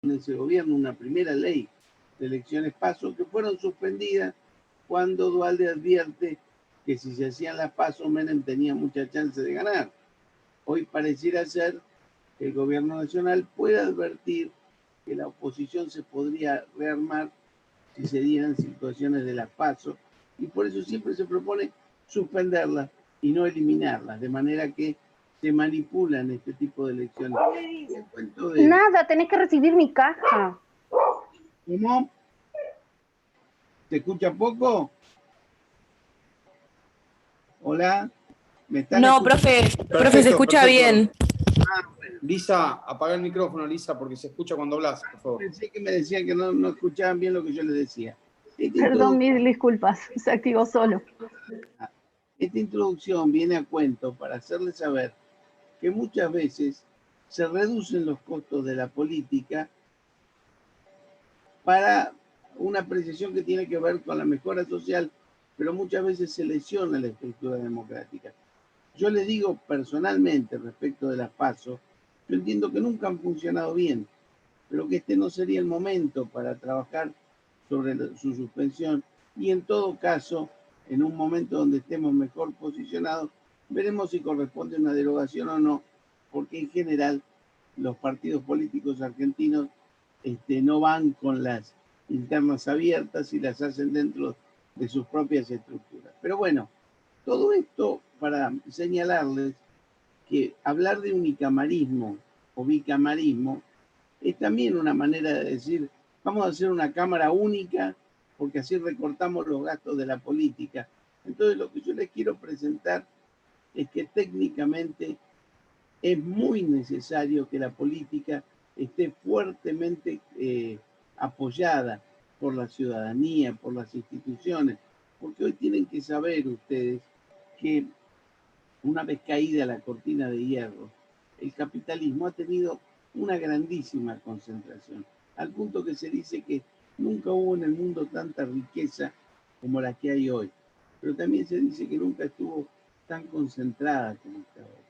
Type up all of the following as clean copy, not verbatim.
en ese gobierno una primera ley de elecciones PASO que fueron suspendidas cuando Duhalde advierte que si se hacían las PASO, Menem tenía mucha chance de ganar. Hoy pareciera ser que el gobierno nacional puede advertir que la oposición se podría rearmar si se dieran situaciones de las PASO, y por eso siempre se propone suspenderlas y no eliminarlas, de manera que se manipulan este tipo de elecciones. Nada, tenés que recibir mi caja. ¿Cómo? ¿Se escucha poco? ¿Hola? ¿Me están No, escuchando? profe, se escucha bien. Bueno. Lisa, apaga el micrófono, Lisa, porque se escucha cuando hablas, por favor. Pensé que me decían que no escuchaban bien lo que yo les decía. Perdón, mil disculpas, se activó solo. Esta introducción viene a cuento para hacerles saber que muchas veces se reducen los costos de la política para una apreciación que tiene que ver con la mejora social, pero muchas veces se lesiona la estructura democrática. Yo les digo personalmente respecto de las PASO, yo entiendo que nunca han funcionado bien, pero que este no sería el momento para trabajar sobre su suspensión, y en todo caso, en un momento donde estemos mejor posicionados, veremos si corresponde una derogación o no, porque en general los partidos políticos argentinos no van con las internas abiertas y las hacen dentro de sus propias estructuras. Pero bueno, todo esto para señalarles que hablar de unicamarismo o bicamarismo es también una manera de decir, vamos a hacer una cámara única porque así recortamos los gastos de la política. Entonces lo que yo les quiero presentar es que técnicamente es muy necesario que la política esté fuertemente apoyada por la ciudadanía, por las instituciones, porque hoy tienen que saber ustedes que una vez caída la cortina de hierro, el capitalismo ha tenido una grandísima concentración, al punto que se dice que nunca hubo en el mundo tanta riqueza como la que hay hoy, pero también se dice que nunca estuvo tan concentrada como está hoy.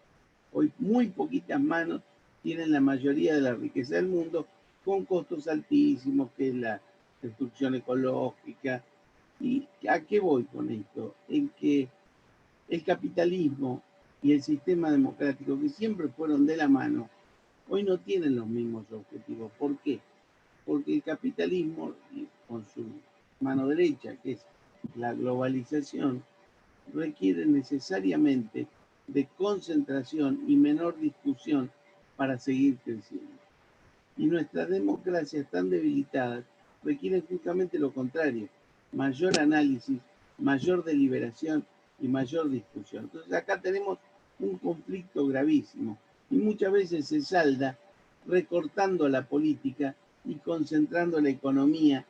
Hoy muy poquitas manos tienen la mayoría de la riqueza del mundo, con costos altísimos, que es la destrucción ecológica. ¿Y a qué voy con esto? En que el capitalismo y el sistema democrático, que siempre fueron de la mano, hoy no tienen los mismos objetivos. ¿Por qué? Porque el capitalismo, con su mano derecha, que es la globalización, requiere necesariamente de concentración y menor discusión para seguir creciendo. Y nuestras democracias tan debilitadas requieren justamente lo contrario, mayor análisis, mayor deliberación y mayor discusión. Entonces acá tenemos un conflicto gravísimo y muchas veces se salda recortando la política y concentrando la economía,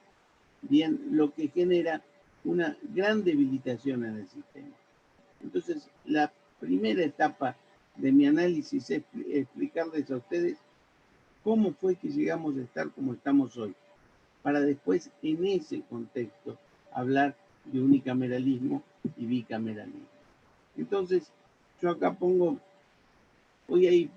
bien, lo que genera una gran debilitación en el sistema. Entonces, la primera etapa de mi análisis es explicarles a ustedes cómo fue que llegamos a estar como estamos hoy, para después, en ese contexto, hablar de unicameralismo y bicameralismo. Entonces, yo acá pongo, hoy hay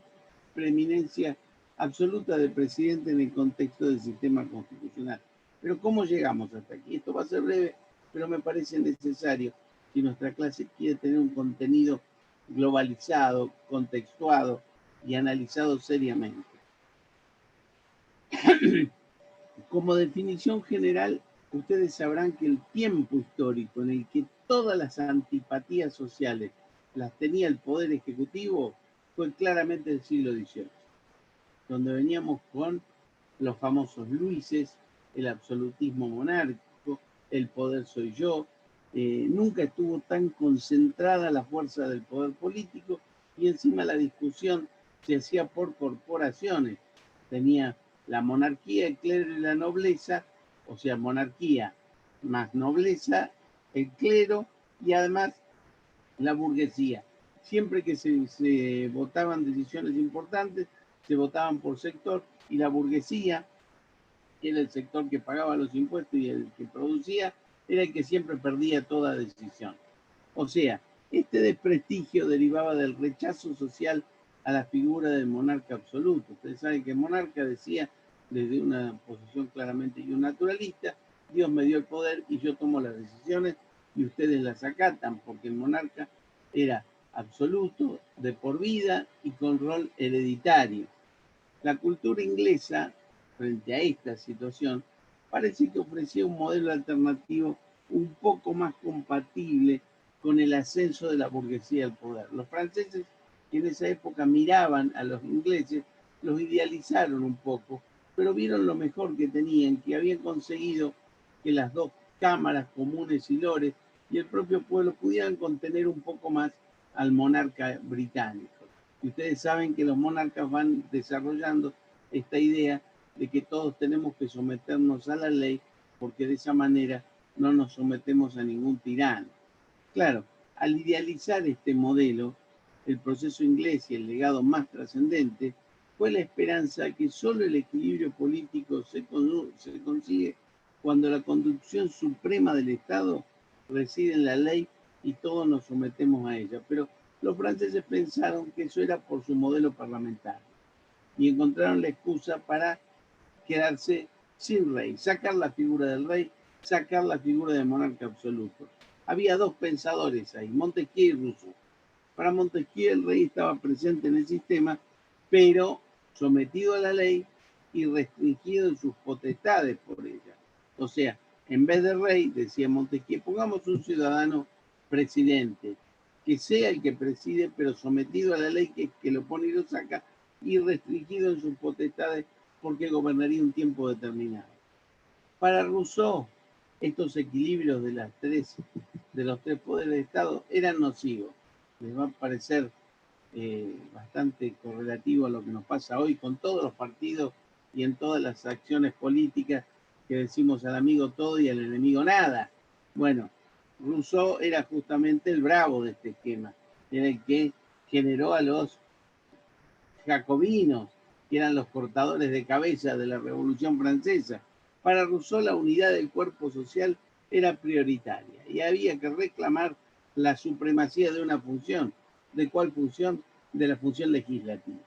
preeminencia absoluta del presidente en el contexto del sistema constitucional. Pero ¿cómo llegamos hasta aquí? Esto va a ser breve, pero me parece necesario si nuestra clase quiere tener un contenido globalizado, contextuado y analizado seriamente. Como definición general, ustedes sabrán que el tiempo histórico en el que todas las antipatías sociales las tenía el Poder Ejecutivo fue claramente el siglo XVIII, donde veníamos con los famosos Luises, el absolutismo monárquico, el poder soy yo. Nunca estuvo tan concentrada la fuerza del poder político, y encima la discusión se hacía por corporaciones. Tenía la monarquía, el clero y la nobleza, o sea, monarquía más nobleza, el clero y además la burguesía. Siempre que se votaban decisiones importantes, se votaban por sector, y la burguesía, que era el sector que pagaba los impuestos y el que producía, era el que siempre perdía toda decisión. O sea, este desprestigio derivaba del rechazo social a la figura del monarca absoluto. Ustedes saben que el monarca decía desde una posición claramente naturalista. Dios me dio el poder y yo tomo las decisiones y ustedes las acatan, porque el monarca era absoluto, de por vida y con rol hereditario. La cultura inglesa, frente a esta situación, parece que ofrecía un modelo alternativo un poco más compatible con el ascenso de la burguesía al poder. Los franceses, que en esa época miraban a los ingleses, los idealizaron un poco, pero vieron lo mejor que tenían, que habían conseguido que las dos cámaras comunes y lores y el propio pueblo pudieran contener un poco más al monarca británico. Y ustedes saben que los monarcas van desarrollando esta idea de que todos tenemos que someternos a la ley, porque de esa manera no nos sometemos a ningún tirano. Claro, al idealizar este modelo, el proceso inglés y el legado más trascendente fue la esperanza de que solo el equilibrio político se consigue cuando la conducción suprema del Estado reside en la ley y todos nos sometemos a ella. Pero los franceses pensaron que eso era por su modelo parlamentario y encontraron la excusa para quedarse sin rey, sacar la figura del rey, sacar la figura del monarca absoluto. Había dos pensadores ahí, Montesquieu y Rousseau. Para Montesquieu el rey estaba presente en el sistema, pero sometido a la ley y restringido en sus potestades por ella. O sea, en vez de rey, decía Montesquieu, pongamos un ciudadano presidente, que sea el que preside, pero sometido a la ley que lo pone y lo saca, y restringido en sus potestades porque gobernaría un tiempo determinado. Para Rousseau, estos equilibrios de los tres poderes de Estado eran nocivos. Les va a parecer bastante correlativo a lo que nos pasa hoy con todos los partidos y en todas las acciones políticas que decimos al amigo todo y al enemigo nada. Bueno, Rousseau era justamente el bravo de este esquema, era el que generó a los jacobinos, que eran los cortadores de cabeza de la Revolución Francesa. Para Rousseau la unidad del cuerpo social era prioritaria y había que reclamar la supremacía de una función. ¿De cuál función? De la función legislativa.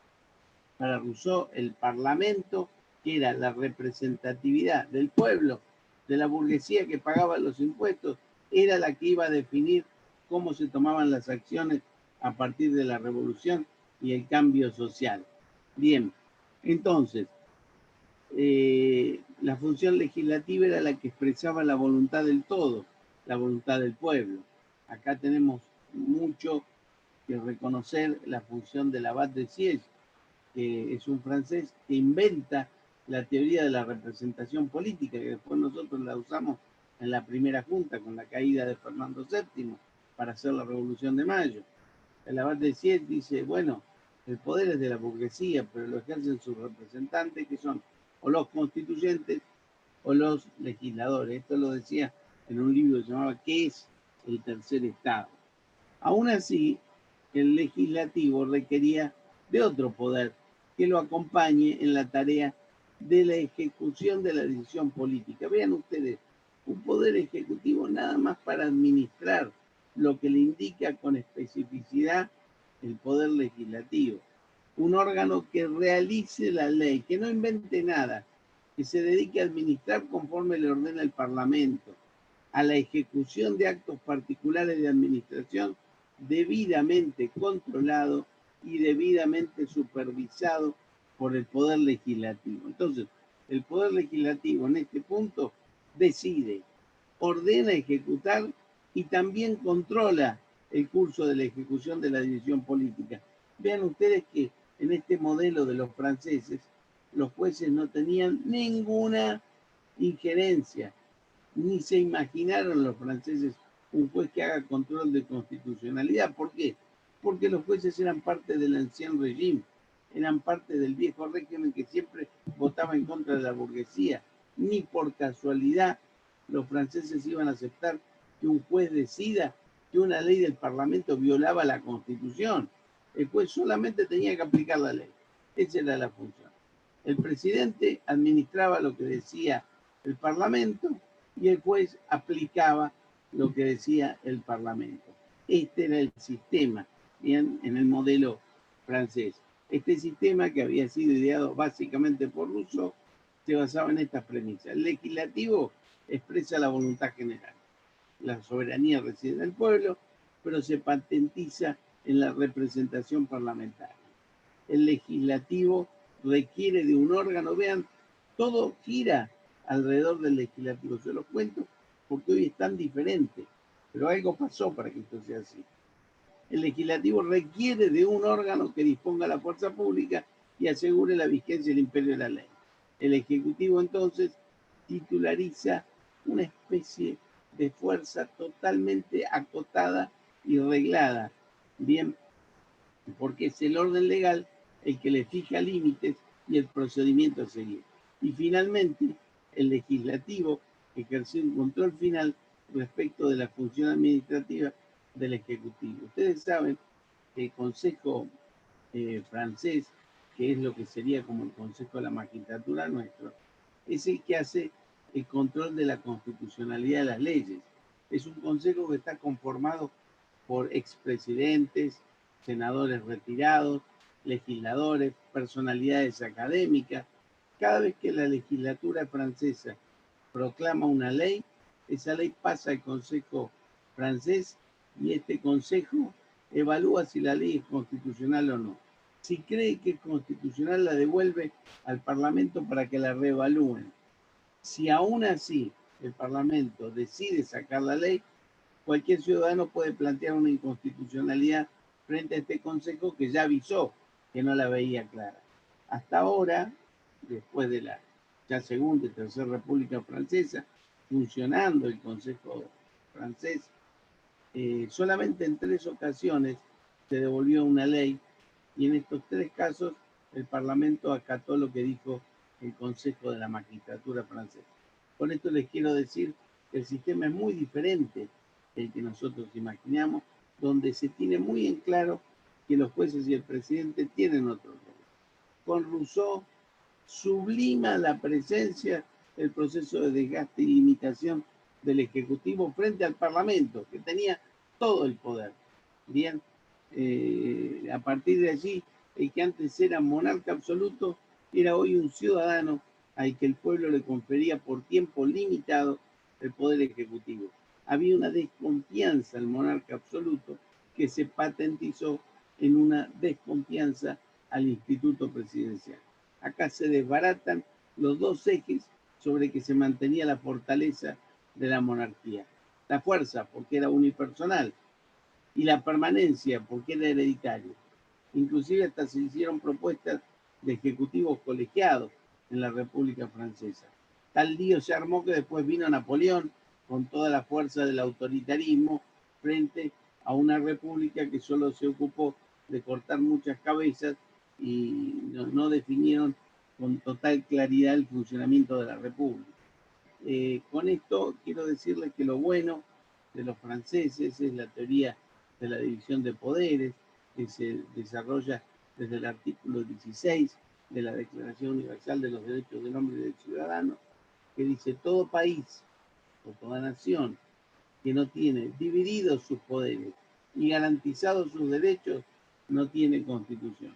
Para Rousseau el Parlamento, que era la representatividad del pueblo, de la burguesía que pagaba los impuestos, era la que iba a definir cómo se tomaban las acciones a partir de la revolución y el cambio social. Bien, entonces, la función legislativa era la que expresaba la voluntad del todo, la voluntad del pueblo. Acá tenemos mucho que reconocer la función del abad de Sieyes, que es un francés que inventa la teoría de la representación política, que después nosotros la usamos en la primera junta con la caída de Fernando VII para hacer la Revolución de Mayo. El abad de Sieyes dice, bueno, el poder es de la burguesía, pero lo ejercen sus representantes, que son o los constituyentes o los legisladores. Esto lo decía en un libro que se llamaba ¿Qué es el tercer Estado? Aún así, el legislativo requería de otro poder que lo acompañe en la tarea de la ejecución de la decisión política. Vean ustedes, un poder ejecutivo nada más para administrar lo que le indica con especificidad el poder legislativo. Un órgano que realice la ley, que no invente nada, que se dedique a administrar conforme le ordena el Parlamento, a la ejecución de actos particulares de administración debidamente controlado y debidamente supervisado por el Poder Legislativo. Entonces, el Poder Legislativo en este punto decide, ordena ejecutar y también controla el curso de la ejecución de la decisión política. Vean ustedes que en este modelo de los franceses, los jueces no tenían ninguna injerencia, ni se imaginaron los franceses un juez que haga control de constitucionalidad. ¿Por qué? Porque los jueces eran parte del ancien régime, eran parte del viejo régimen que siempre votaba en contra de la burguesía. Ni por casualidad los franceses iban a aceptar que un juez decida que una ley del Parlamento violaba la Constitución. El juez solamente tenía que aplicar la ley. Esa era la función. El presidente administraba lo que decía el Parlamento y el juez aplicaba lo que decía el Parlamento. Este era el sistema, bien, en el modelo francés. Este sistema, que había sido ideado básicamente por Rousseau, se basaba en estas premisas. El legislativo expresa la voluntad general. La soberanía reside en el pueblo, pero se patentiza en la representación parlamentaria. El legislativo requiere de un órgano, vean, todo gira alrededor del legislativo. Se los cuento porque hoy es tan diferente, pero algo pasó para que esto sea así. El legislativo requiere de un órgano que disponga la fuerza pública y asegure la vigencia del imperio de la ley. El ejecutivo entonces titulariza una especie de fuerza totalmente acotada y reglada, bien, porque es el orden legal el que le fija límites y el procedimiento a seguir. Y finalmente, el legislativo ejerció un control final respecto de la función administrativa del Ejecutivo. Ustedes saben que el Consejo francés, que es lo que sería como el Consejo de la Magistratura nuestro, es el que hace el control de la constitucionalidad de las leyes. Es un consejo que está conformado por expresidentes, senadores retirados, legisladores, personalidades académicas. Cada vez que la legislatura francesa proclama una ley, esa ley pasa al Consejo francés y este Consejo evalúa si la ley es constitucional o no. Si cree que es constitucional, la devuelve al Parlamento para que la reevalúen. Si aún así el Parlamento decide sacar la ley, cualquier ciudadano puede plantear una inconstitucionalidad frente a este Consejo que ya avisó que no la veía clara. Hasta ahora, después de la ya segunda y tercera República Francesa, funcionando el Consejo francés, solamente en 3 ocasiones se devolvió una ley y en estos 3 casos el Parlamento acató lo que dijo el Consejo de la Magistratura francesa. Con esto les quiero decir que el sistema es muy diferente del que nosotros imaginamos, donde se tiene muy en claro que los jueces y el presidente tienen otro rol. Con Rousseau sublima la presencia del proceso de desgaste y limitación del Ejecutivo frente al Parlamento, que tenía todo el poder. Bien, a partir de allí, el que antes era monarca absoluto era hoy un ciudadano al que el pueblo le confería por tiempo limitado el poder ejecutivo. Había una desconfianza al monarca absoluto que se patentizó en una desconfianza al instituto presidencial. Acá se desbaratan los 2 ejes sobre que se mantenía la fortaleza de la monarquía. La fuerza, porque era unipersonal, y la permanencia, porque era hereditario. Inclusive hasta se hicieron propuestas de ejecutivos colegiados en la República Francesa. Tal lío se armó que después vino Napoleón con toda la fuerza del autoritarismo frente a una república que solo se ocupó de cortar muchas cabezas y no definieron con total claridad el funcionamiento de la república. Con esto quiero decirles que lo bueno de los franceses es la teoría de la división de poderes que se desarrolla desde el artículo 16 de la Declaración Universal de los Derechos del Hombre y del Ciudadano, que dice todo país o toda nación que no tiene divididos sus poderes y garantizados sus derechos no tiene constitución.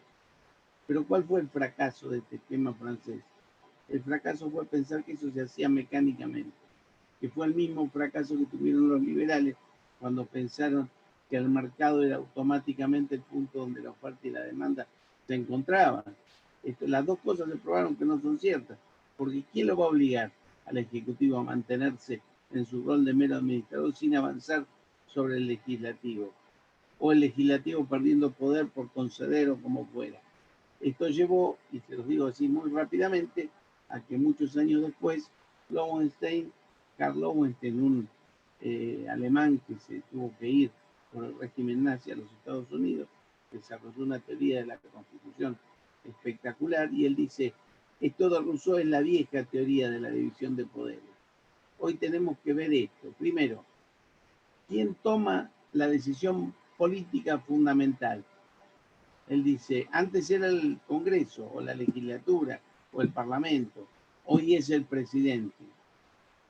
Pero ¿cuál fue el fracaso de este esquema francés? El fracaso fue pensar que eso se hacía mecánicamente, que fue el mismo fracaso que tuvieron los liberales cuando pensaron que el mercado era automáticamente el punto donde la oferta y la demanda se encontraban. Las 2 cosas se probaron que no son ciertas, porque ¿quién lo va a obligar al Ejecutivo a mantenerse en su rol de mero administrador sin avanzar sobre el legislativo? O el legislativo perdiendo poder por conceder o como fuera. Esto llevó, y se los digo así muy rápidamente, a que muchos años después, Karl Lowenstein, un alemán que se tuvo que ir por el régimen nazi a los Estados Unidos, desarrolló una teoría de la Constitución espectacular y él dice, esto de Rousseau es la vieja teoría de la división de poderes. Hoy tenemos que ver esto. Primero, ¿quién toma la decisión política fundamental? Él dice, antes era el Congreso o la legislatura o el Parlamento, hoy es el presidente.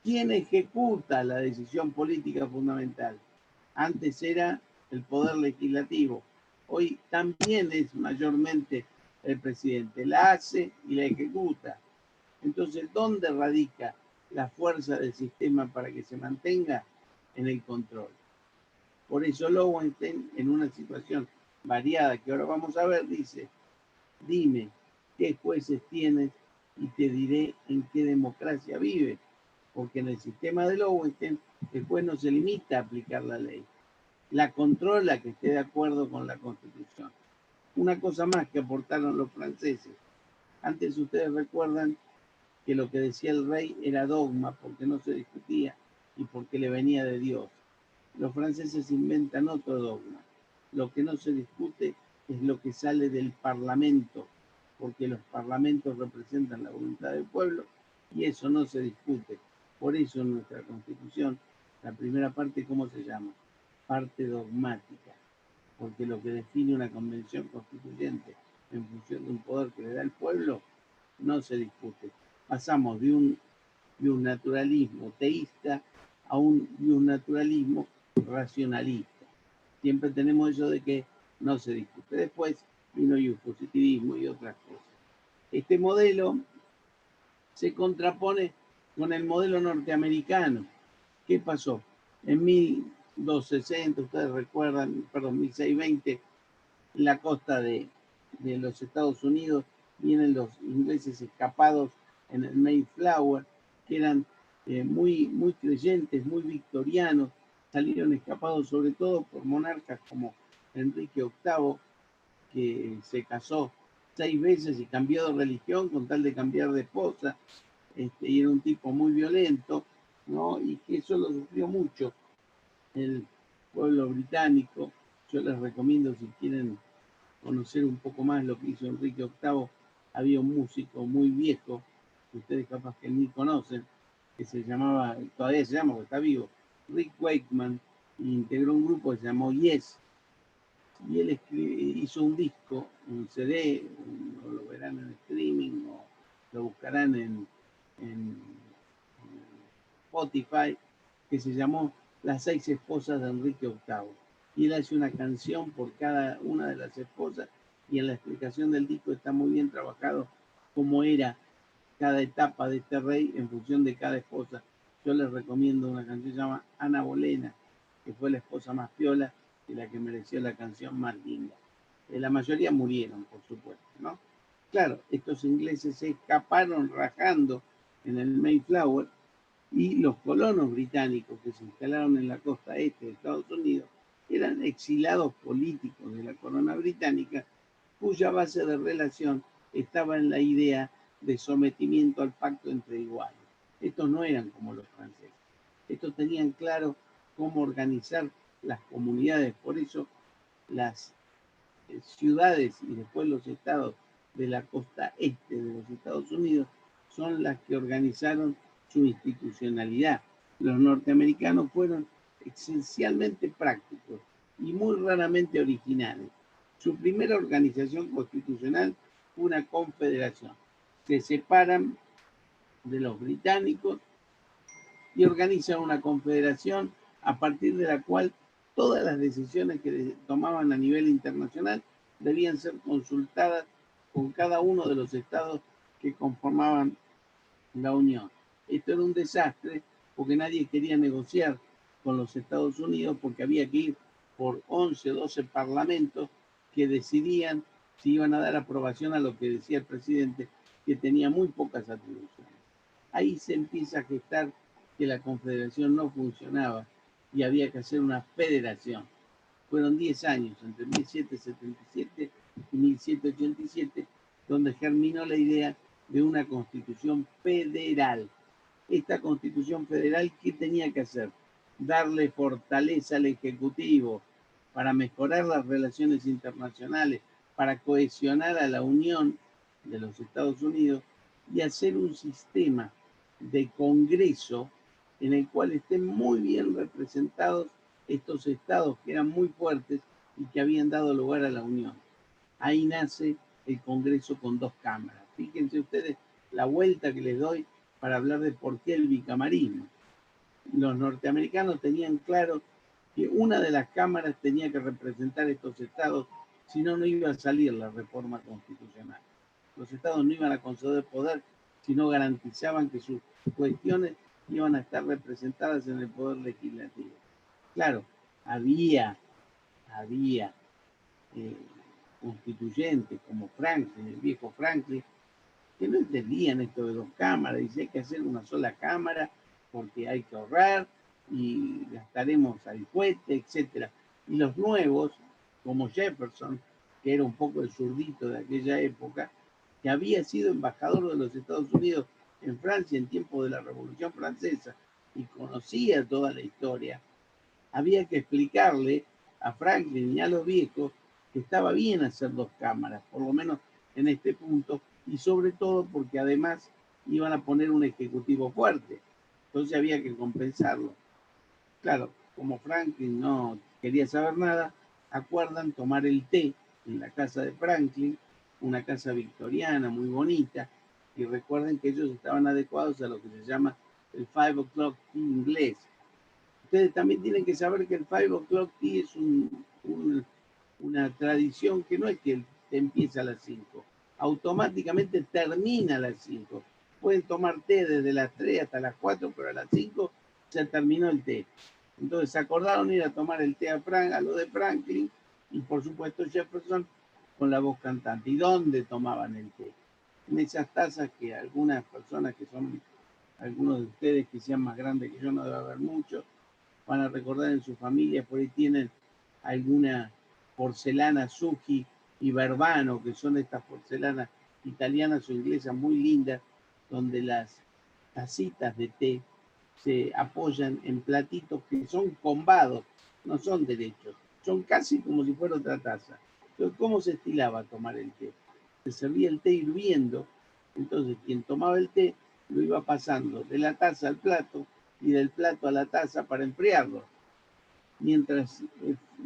¿Quién ejecuta la decisión política fundamental? Antes era el poder legislativo, hoy también es mayormente el presidente. La hace y la ejecuta. Entonces, ¿dónde radica la fuerza del sistema para que se mantenga? En el control. Por eso Lowenstein, en una situación variada que ahora vamos a ver, dice, dime qué jueces tienes y te diré en qué democracia vive. Porque en el sistema de Lowenstein, el juez no se limita a aplicar la ley, la controla que esté de acuerdo con la Constitución. Una cosa más que aportaron los franceses. Antes ustedes recuerdan que lo que decía el rey era dogma porque no se discutía y porque le venía de Dios. Los franceses inventan otro dogma. Lo que no se discute es lo que sale del Parlamento, porque los parlamentos representan la voluntad del pueblo y eso no se discute. Por eso en nuestra Constitución, la primera parte, ¿cómo se llama? Parte dogmática, porque lo que define una convención constituyente en función de un poder que le da el pueblo no se discute. Pasamos de un naturalismo teísta a un naturalismo racionalista. Siempre tenemos eso de que no se discute. Después vino el positivismo y otras cosas. Este modelo se contrapone con el modelo norteamericano. ¿Qué pasó? En 1260, ustedes recuerdan, perdón, 1620, en la costa de los Estados Unidos, vienen los ingleses escapados en el Mayflower, que eran muy creyentes, muy victorianos, salieron escapados sobre todo por monarcas como Enrique VIII, que se casó 6 veces y cambió de religión con tal de cambiar de esposa, y era un tipo muy violento, ¿no? Y que eso lo sufrió mucho el pueblo británico. Yo les recomiendo, si quieren conocer un poco más lo que hizo Enrique VIII, había un músico muy viejo, que ustedes capaz que ni conocen, que se llamaba, todavía se llama, porque está vivo, Rick Wakeman, y integró un grupo que se llamó Yes, y él hizo un disco, un CD, o lo verán en streaming, o lo buscarán en Spotify, que se llamó Las 6 esposas de Enrique VIII. Y él hace una canción por cada una de las esposas, y en la explicación del disco está muy bien trabajado cómo era cada etapa de este rey en función de cada esposa. Yo les recomiendo una canción que se llama Ana Bolena, que fue la esposa más piola y la que mereció la canción más linda. La mayoría murieron, por supuesto, ¿no? Claro, estos ingleses se escaparon rajando en el Mayflower, y los colonos británicos que se instalaron en la costa este de Estados Unidos eran exilados políticos de la corona británica, cuya base de relación estaba en la idea de sometimiento al pacto entre iguales. Estos no eran como los franceses. Estos tenían claro cómo organizar las comunidades. Por eso las ciudades y después los estados de la costa este de los Estados Unidos son las que organizaron su institucionalidad. Los norteamericanos fueron esencialmente prácticos y muy raramente originales. Su primera organización constitucional fue una confederación. Se separan de los británicos y organizan una confederación a partir de la cual todas las decisiones que tomaban a nivel internacional debían ser consultadas con cada uno de los estados que conformaban la Unión. Esto era un desastre porque nadie quería negociar con los Estados Unidos porque había que ir por 11 o 12 parlamentos que decidían si iban a dar aprobación a lo que decía el presidente, que tenía muy pocas atribuciones. Ahí se empieza a gestar que la confederación no funcionaba y había que hacer una federación. Fueron 10 años, entre 1777 y 1787, donde germinó la idea de una constitución federal. Esta constitución federal, ¿qué tenía que hacer? Darle fortaleza al Ejecutivo para mejorar las relaciones internacionales, para cohesionar a la Unión de los Estados Unidos y hacer un sistema de Congreso en el cual estén muy bien representados estos estados que eran muy fuertes y que habían dado lugar a la Unión. Ahí nace el Congreso con 2 cámaras. Fíjense ustedes la vuelta que les doy para hablar de por qué el bicamarismo. Los norteamericanos tenían claro que una de las cámaras tenía que representar estos estados, si no, no iba a salir la reforma constitucional. Los estados no iban a conceder poder sino garantizaban que sus cuestiones iban a estar representadas en el poder legislativo. Claro, había constituyentes como Franklin, el viejo Franklin, que no entendían esto de 2 cámaras, dice hay que hacer una sola cámara porque hay que ahorrar y gastaremos al cohete, etc. Y los nuevos, como Jefferson, que era un poco el zurdito de aquella época, que había sido embajador de los Estados Unidos en Francia en tiempo de la Revolución Francesa y conocía toda la historia, había que explicarle a Franklin y a los viejos que estaba bien hacer 2 cámaras, por lo menos en este punto, y sobre todo porque además iban a poner un ejecutivo fuerte, entonces había que compensarlo. Claro, como Franklin no quería saber nada, acuerdan tomar el té en la casa de Franklin, una casa victoriana muy bonita, y recuerden que ellos estaban adecuados a lo que se llama el 5 o'clock tea inglés. Ustedes también tienen que saber que el 5 o'clock tea es una tradición que no es que empieza a las 5, automáticamente termina a las 5. Pueden tomar té desde las 3 hasta las 4, pero a las 5 ya terminó el té. Entonces se acordaron ir a tomar el té a lo de Franklin y por supuesto Jefferson con la voz cantante. ¿Y dónde tomaban el té? En esas tazas que algunas personas que son, algunos de ustedes que sean más grandes que yo, no debe haber mucho, van a recordar en su familia, por ahí tienen alguna porcelana Zucchi y Verbano, que son estas porcelanas italianas o inglesas muy lindas, donde las tacitas de té se apoyan en platitos que son combados, no son derechos, son casi como si fuera otra taza. Entonces, ¿cómo se estilaba tomar el té? Se servía el té hirviendo, entonces quien tomaba el té lo iba pasando de la taza al plato y del plato a la taza para enfriarlo. Mientras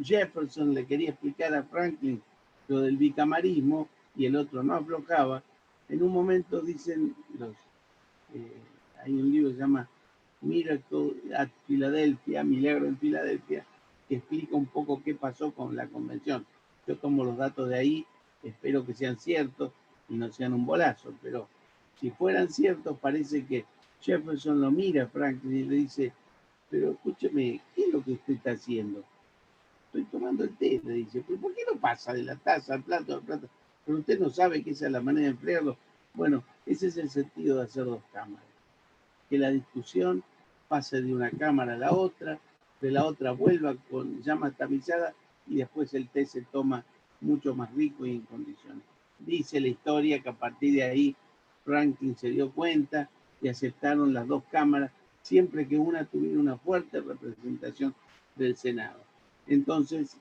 Jefferson le quería explicar a Franklin lo del bicamarismo y el otro no aflojaba, en un momento dicen hay un libro que se llama Miracle at Philadelphia, Milagro en Filadelfia, que explica un poco qué pasó con la convención. Yo tomo los datos de ahí, espero que sean ciertos y no sean un bolazo, pero si fueran ciertos, parece que Jefferson lo mira a Franklin y le dice, pero escúcheme, ¿qué es lo que usted está haciendo? Estoy tomando el té, le dice, pero ¿por qué no pasa de la taza al plato, Pero usted no sabe que esa es la manera de emplearlo. Bueno, ese es el sentido de hacer 2 cámaras. Que la discusión pase de una cámara a la otra, de la otra vuelva con llama tamizada y después el té se toma mucho más rico y en condiciones. Dice la historia que a partir de ahí Franklin se dio cuenta y aceptaron las 2 cámaras siempre que una tuviera una fuerte representación del Senado. Entonces,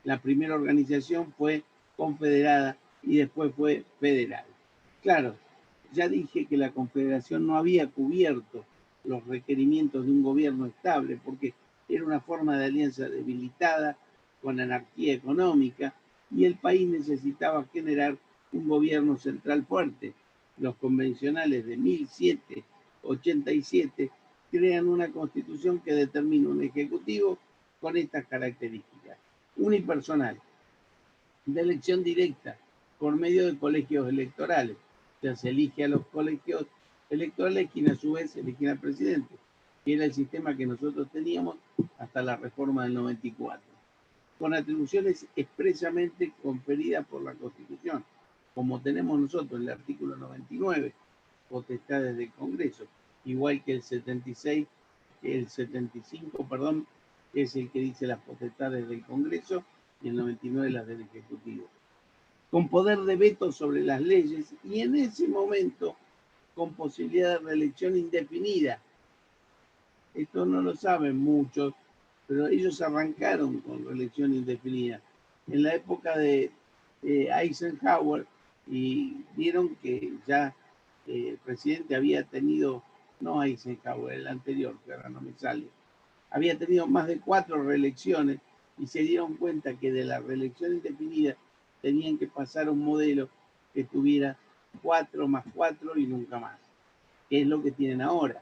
la primera organización fue confederada y después fue federal. Claro, ya dije que la Confederación no había cubierto los requerimientos de un gobierno estable porque era una forma de alianza debilitada, con anarquía económica, y el país necesitaba generar un gobierno central fuerte. Los convencionales de 1787 crean una constitución que determina un ejecutivo con estas características: unipersonal, de elección directa, por medio de colegios electorales. O sea, se elige a los colegios electorales, quien a su vez eligen al presidente, que era el sistema que nosotros teníamos hasta la reforma del 94, con atribuciones expresamente conferidas por la Constitución, como tenemos nosotros en el artículo 99, potestades del Congreso, igual que el 76, el 75, perdón, que es el que dice las potestades del Congreso, y el 99 las del Ejecutivo, con poder de veto sobre las leyes y en ese momento con posibilidad de reelección indefinida. Esto no lo saben muchos, pero ellos arrancaron con reelección indefinida. En la época de Eisenhower, y vieron que ya el presidente había tenido, no Eisenhower, el anterior, que ahora no me sale, había tenido más de 4 reelecciones y se dieron cuenta que de la reelección indefinida tenían que pasar a un modelo que tuviera 4 más 4 y nunca más, que es lo que tienen ahora.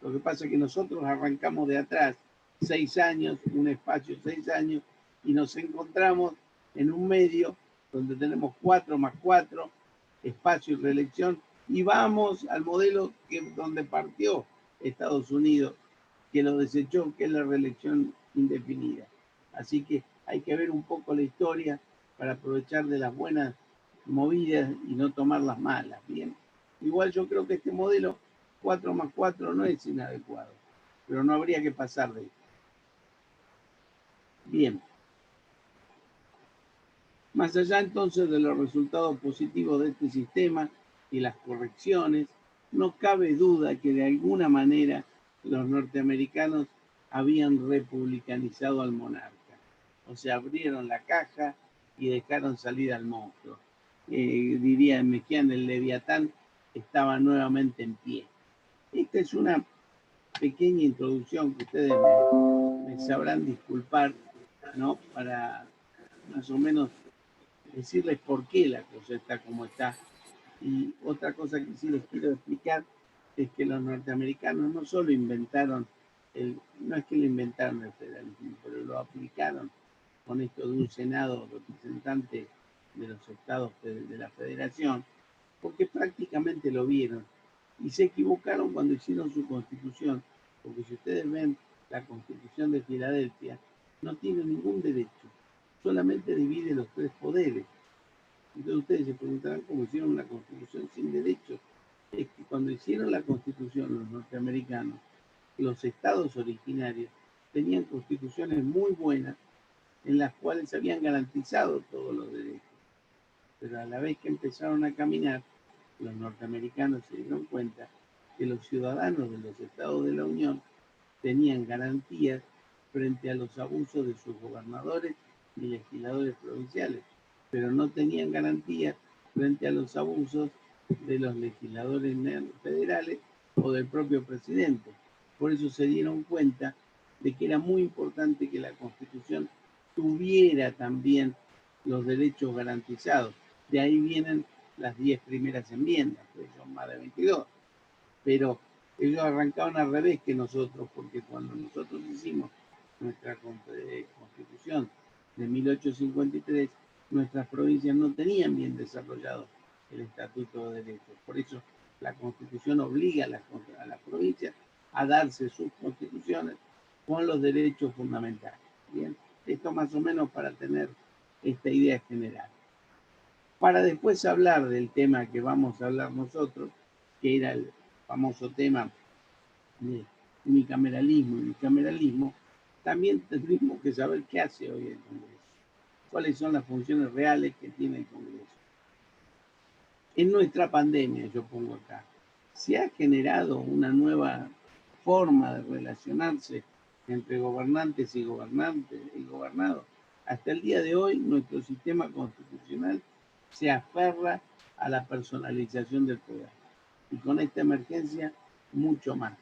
Lo que pasa es que nosotros arrancamos de atrás 6 años, un espacio 6 años, y nos encontramos en un medio donde tenemos 4 más 4, espacio y reelección, Y vamos al modelo donde partió Estados Unidos, que lo desechó, que es la reelección indefinida. Así que hay que ver un poco la historia para aprovechar de las buenas movidas y no tomar las malas, ¿bien? Igual yo creo que este modelo 4+4 no es inadecuado, pero no habría que pasar de él. Bien. Más allá entonces de los resultados positivos de este sistema y las correcciones, no cabe duda que de alguna manera los norteamericanos habían republicanizado al monarca. O sea, abrieron la caja y dejaron salir al monstruo. Diría Mejía, el Leviatán estaba nuevamente en pie. Esta es una pequeña introducción que ustedes me sabrán disculpar, ¿no? Para más o menos decirles por qué la cosa está como está. Y otra cosa que sí les quiero explicar es que los norteamericanos no solo inventaron, no es que lo inventaron el federalismo, pero lo aplicaron con esto de un Senado representante de los estados de la federación, porque prácticamente lo vieron y se equivocaron cuando hicieron su constitución, porque si ustedes ven la constitución de Filadelfia, no tiene ningún derecho, solamente divide los tres poderes. Entonces ustedes se preguntarán cómo hicieron una constitución sin derechos. Es que cuando hicieron la constitución los norteamericanos, los estados originarios tenían constituciones muy buenas en las cuales se habían garantizado todos los derechos. Pero a la vez que empezaron a caminar, los norteamericanos se dieron cuenta que los ciudadanos de los estados de la Unión tenían garantías frente a los abusos de sus gobernadores y legisladores provinciales, pero no tenían garantías frente a los abusos de los legisladores federales o del propio presidente. Por eso se dieron cuenta de que era muy importante que la Constitución tuviera también los derechos garantizados. De ahí vienen las 10 primeras enmiendas, que son más de 22. Pero ellos arrancaron al revés que nosotros, porque cuando nosotros hicimos nuestra constitución de 1853, nuestras provincias no tenían bien desarrollado el Estatuto de Derechos. Por eso la Constitución obliga a las provincias a darse sus constituciones con los derechos fundamentales. Bien, esto más o menos para tener esta idea general. Para después hablar del tema que vamos a hablar nosotros, que era el famoso tema de unicameralismo y bicameralismo, también tendríamos que saber qué hace hoy el Congreso, cuáles son las funciones reales que tiene el Congreso. En nuestra pandemia, yo pongo acá, se ha generado una nueva forma de relacionarse entre gobernantes y gobernados. Hasta el día de hoy, nuestro sistema constitucional se aferra a la personalización del poder. Y con esta emergencia, mucho más.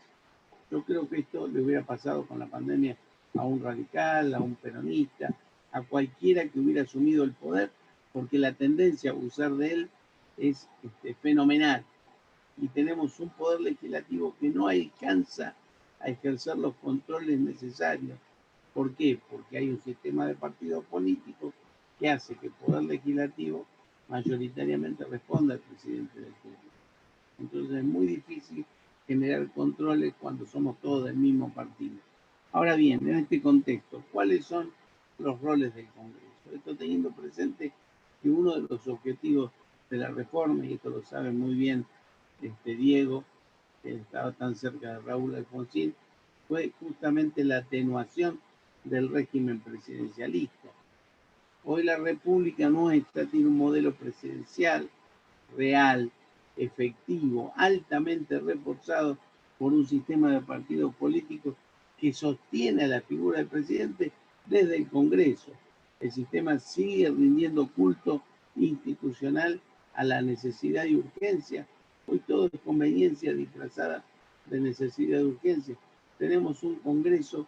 Yo creo que esto le hubiera pasado con la pandemia a un radical, a un peronista, a cualquiera que hubiera asumido el poder, porque la tendencia a abusar de él es fenomenal. Y tenemos un poder legislativo que no alcanza a ejercer los controles necesarios. ¿Por qué? Porque hay un sistema de partidos políticos que hace que el poder legislativo mayoritariamente responda al presidente del Congreso. Entonces es muy difícil generar controles cuando somos todos del mismo partido. Ahora bien, en este contexto, ¿cuáles son los roles del Congreso? Esto teniendo presente que uno de los objetivos de la reforma, y esto lo sabe muy bien Diego, que estaba tan cerca de Raúl Alfonsín, fue justamente la atenuación del régimen presidencialista. Hoy la República nuestra tiene un modelo presidencial real, efectivo, altamente reforzado por un sistema de partidos políticos que sostiene a la figura del presidente desde el Congreso. El sistema sigue rindiendo culto institucional a la necesidad y urgencia. Hoy todo es conveniencia disfrazada de necesidad y urgencia. Tenemos un Congreso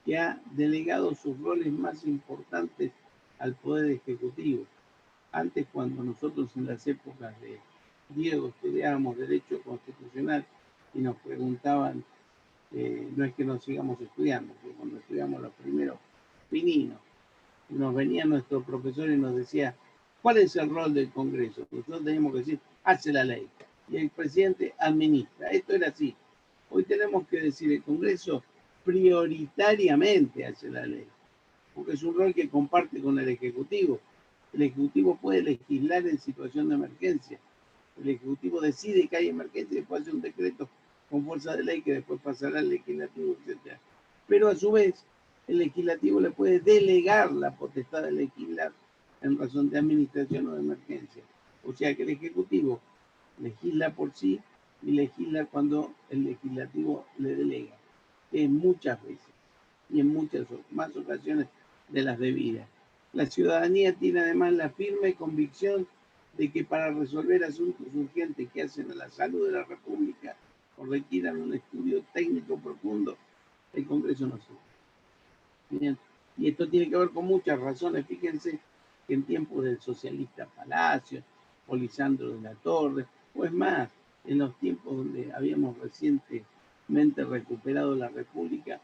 que ha delegado sus roles más importantes al Poder Ejecutivo. Antes, cuando nosotros en las épocas de Diego estudiábamos Derecho Constitucional y nos preguntaban, no es que nos sigamos estudiando, porque cuando estudiamos los primeros pininos, nos venía nuestro profesor y nos decía, ¿cuál es el rol del Congreso? Nosotros teníamos que decir, hace la ley. y el presidente administra. Esto era así. Hoy tenemos que decir, el Congreso prioritariamente hace la ley, porque es un rol que comparte con el Ejecutivo. El Ejecutivo puede legislar en situación de emergencia. El Ejecutivo decide que hay emergencia y después hace un decreto con fuerza de ley que después pasará al Legislativo, etc. Pero a su vez, el Legislativo le puede delegar la potestad de legislar en razón de administración o de emergencia. O sea que el Ejecutivo legisla por sí y legisla cuando el Legislativo le delega, que es muchas veces y en muchas más ocasiones de las debidas. La ciudadanía tiene además la firme convicción de que para resolver asuntos urgentes que hacen a la salud de la República o requieran un estudio técnico profundo, el Congreso no sirve. Bien. Y esto tiene que ver con muchas razones. Fíjense que en tiempos del socialista Palacio, o Lisandro de la Torre, o es más, en los tiempos donde habíamos recientemente recuperado la República,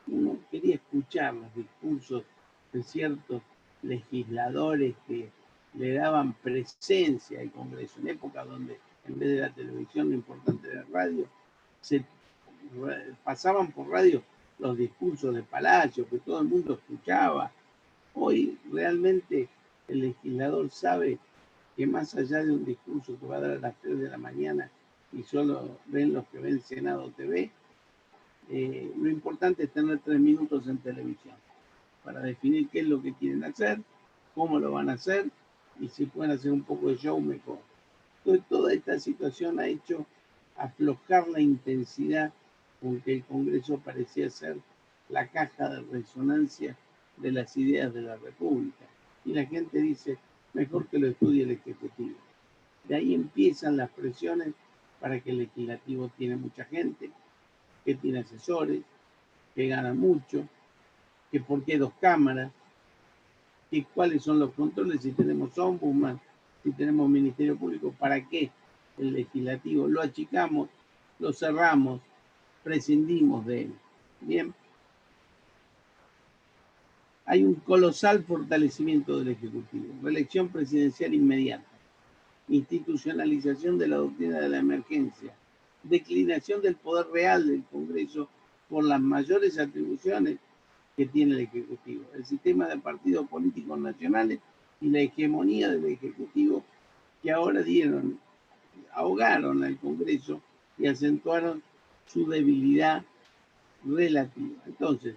uno quería escuchar los discursos de ciertos legisladores que le daban presencia al Congreso, en época donde en vez de la televisión lo importante era la radio, se pasaban por radio los discursos de Palacio, que todo el mundo escuchaba. Hoy realmente el legislador sabe que más allá de un discurso que va a dar a las 3 de la mañana y solo ven los que ven Senado TV, lo importante es tener 3 minutos en televisión para definir qué es lo que quieren hacer, cómo lo van a hacer y si pueden hacer un poco de show mejor. Entonces, toda esta situación ha hecho aflojar la intensidad con que el Congreso parecía ser la caja de resonancia de las ideas de la República. Y la gente dice, mejor que lo estudie el Ejecutivo. De ahí empiezan las presiones para que el Legislativo tiene mucha gente, que tiene asesores, que gana mucho, que por qué 2 cámaras, que cuáles son los controles, si tenemos ombudsman, si tenemos ministerio público, para qué el legislativo lo achicamos, lo cerramos, prescindimos de él. Bien, hay un colosal fortalecimiento del Ejecutivo, reelección presidencial inmediata, institucionalización de la doctrina de la emergencia, declinación del poder real del Congreso por las mayores atribuciones que tiene el Ejecutivo, el sistema de partidos políticos nacionales y la hegemonía del Ejecutivo que ahora ahogaron al Congreso y acentuaron su debilidad relativa. Entonces,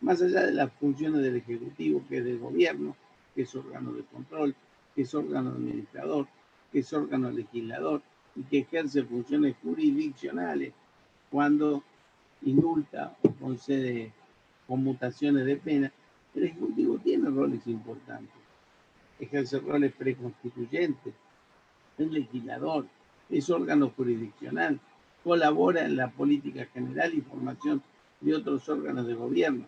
más allá de las funciones del Ejecutivo, que es del gobierno, que es órgano de control, que es órgano administrador, que es órgano legislador y que ejerce funciones jurisdiccionales cuando indulta o concede conmutaciones de pena, el Ejecutivo tiene roles importantes, ejerce roles preconstituyentes, es legislador, es órgano jurisdiccional, colabora en la política general y formación de otros órganos de gobierno,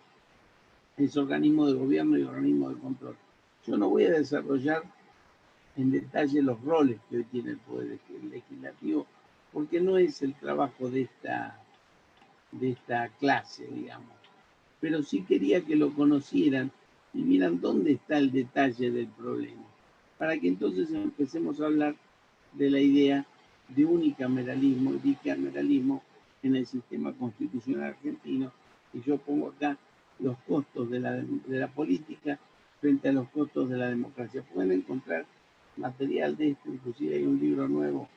es organismo de gobierno y organismo de control. Yo no voy a desarrollar en detalle los roles que hoy tiene el Poder Legislativo, porque no es el trabajo de esta clase, digamos. Pero sí quería que lo conocieran y vieran dónde está el detalle del problema, para que entonces empecemos a hablar de la idea de unicameralismo y bicameralismo en el sistema constitucional argentino. Y yo pongo acá los costos de la política frente a los costos de la democracia. Pueden encontrar material de esto, inclusive hay un libro nuevo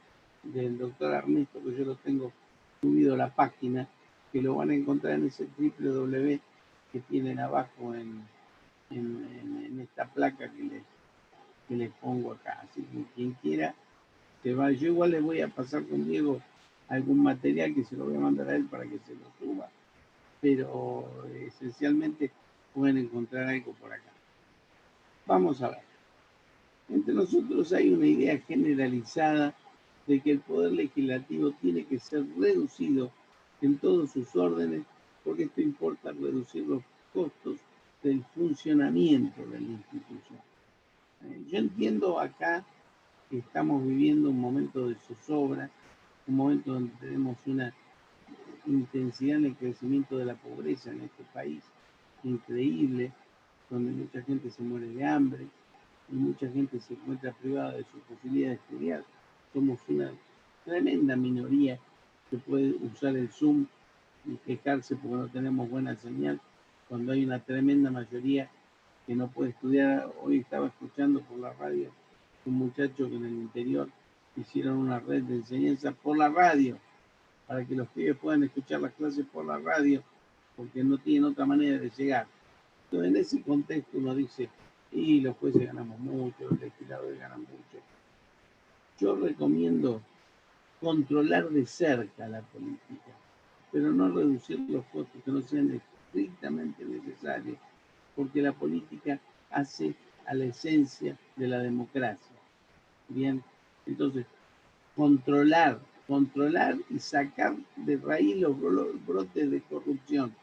del doctor Ernesto, que yo lo tengo subido a la página, que lo van a encontrar en ese www que tienen abajo en esta placa que les pongo acá. Así que quien quiera, se va. Yo igual les voy a pasar con Diego algún material que se lo voy a mandar a él para que se lo suba, pero esencialmente pueden encontrar algo por acá. Vamos a ver. Entre nosotros hay una idea generalizada de que el poder legislativo tiene que ser reducido en todos sus órdenes, porque esto importa reducir los costos del funcionamiento de la institución. Yo entiendo acá que estamos viviendo un momento de zozobra, un momento donde tenemos una intensidad en el crecimiento de la pobreza en este país increíble, donde mucha gente se muere de hambre y mucha gente se encuentra privada de su posibilidad de estudiar. Somos una tremenda minoría que puede usar el Zoom y quejarse porque no tenemos buena señal, cuando hay una tremenda mayoría que no puede estudiar. Hoy estaba escuchando por la radio un muchacho que en el interior hicieron una red de enseñanza por la radio, para que los pibes puedan escuchar las clases por la radio, porque no tienen otra manera de llegar. Entonces, en ese contexto uno dice, y los jueces ganamos mucho, los legisladores ganan mucho. Yo recomiendo controlar de cerca la política, pero no reducir los costos que no sean estrictamente necesarios, porque la política hace a la esencia de la democracia. Bien, entonces, controlar y sacar de raíz los brotes de corrupción,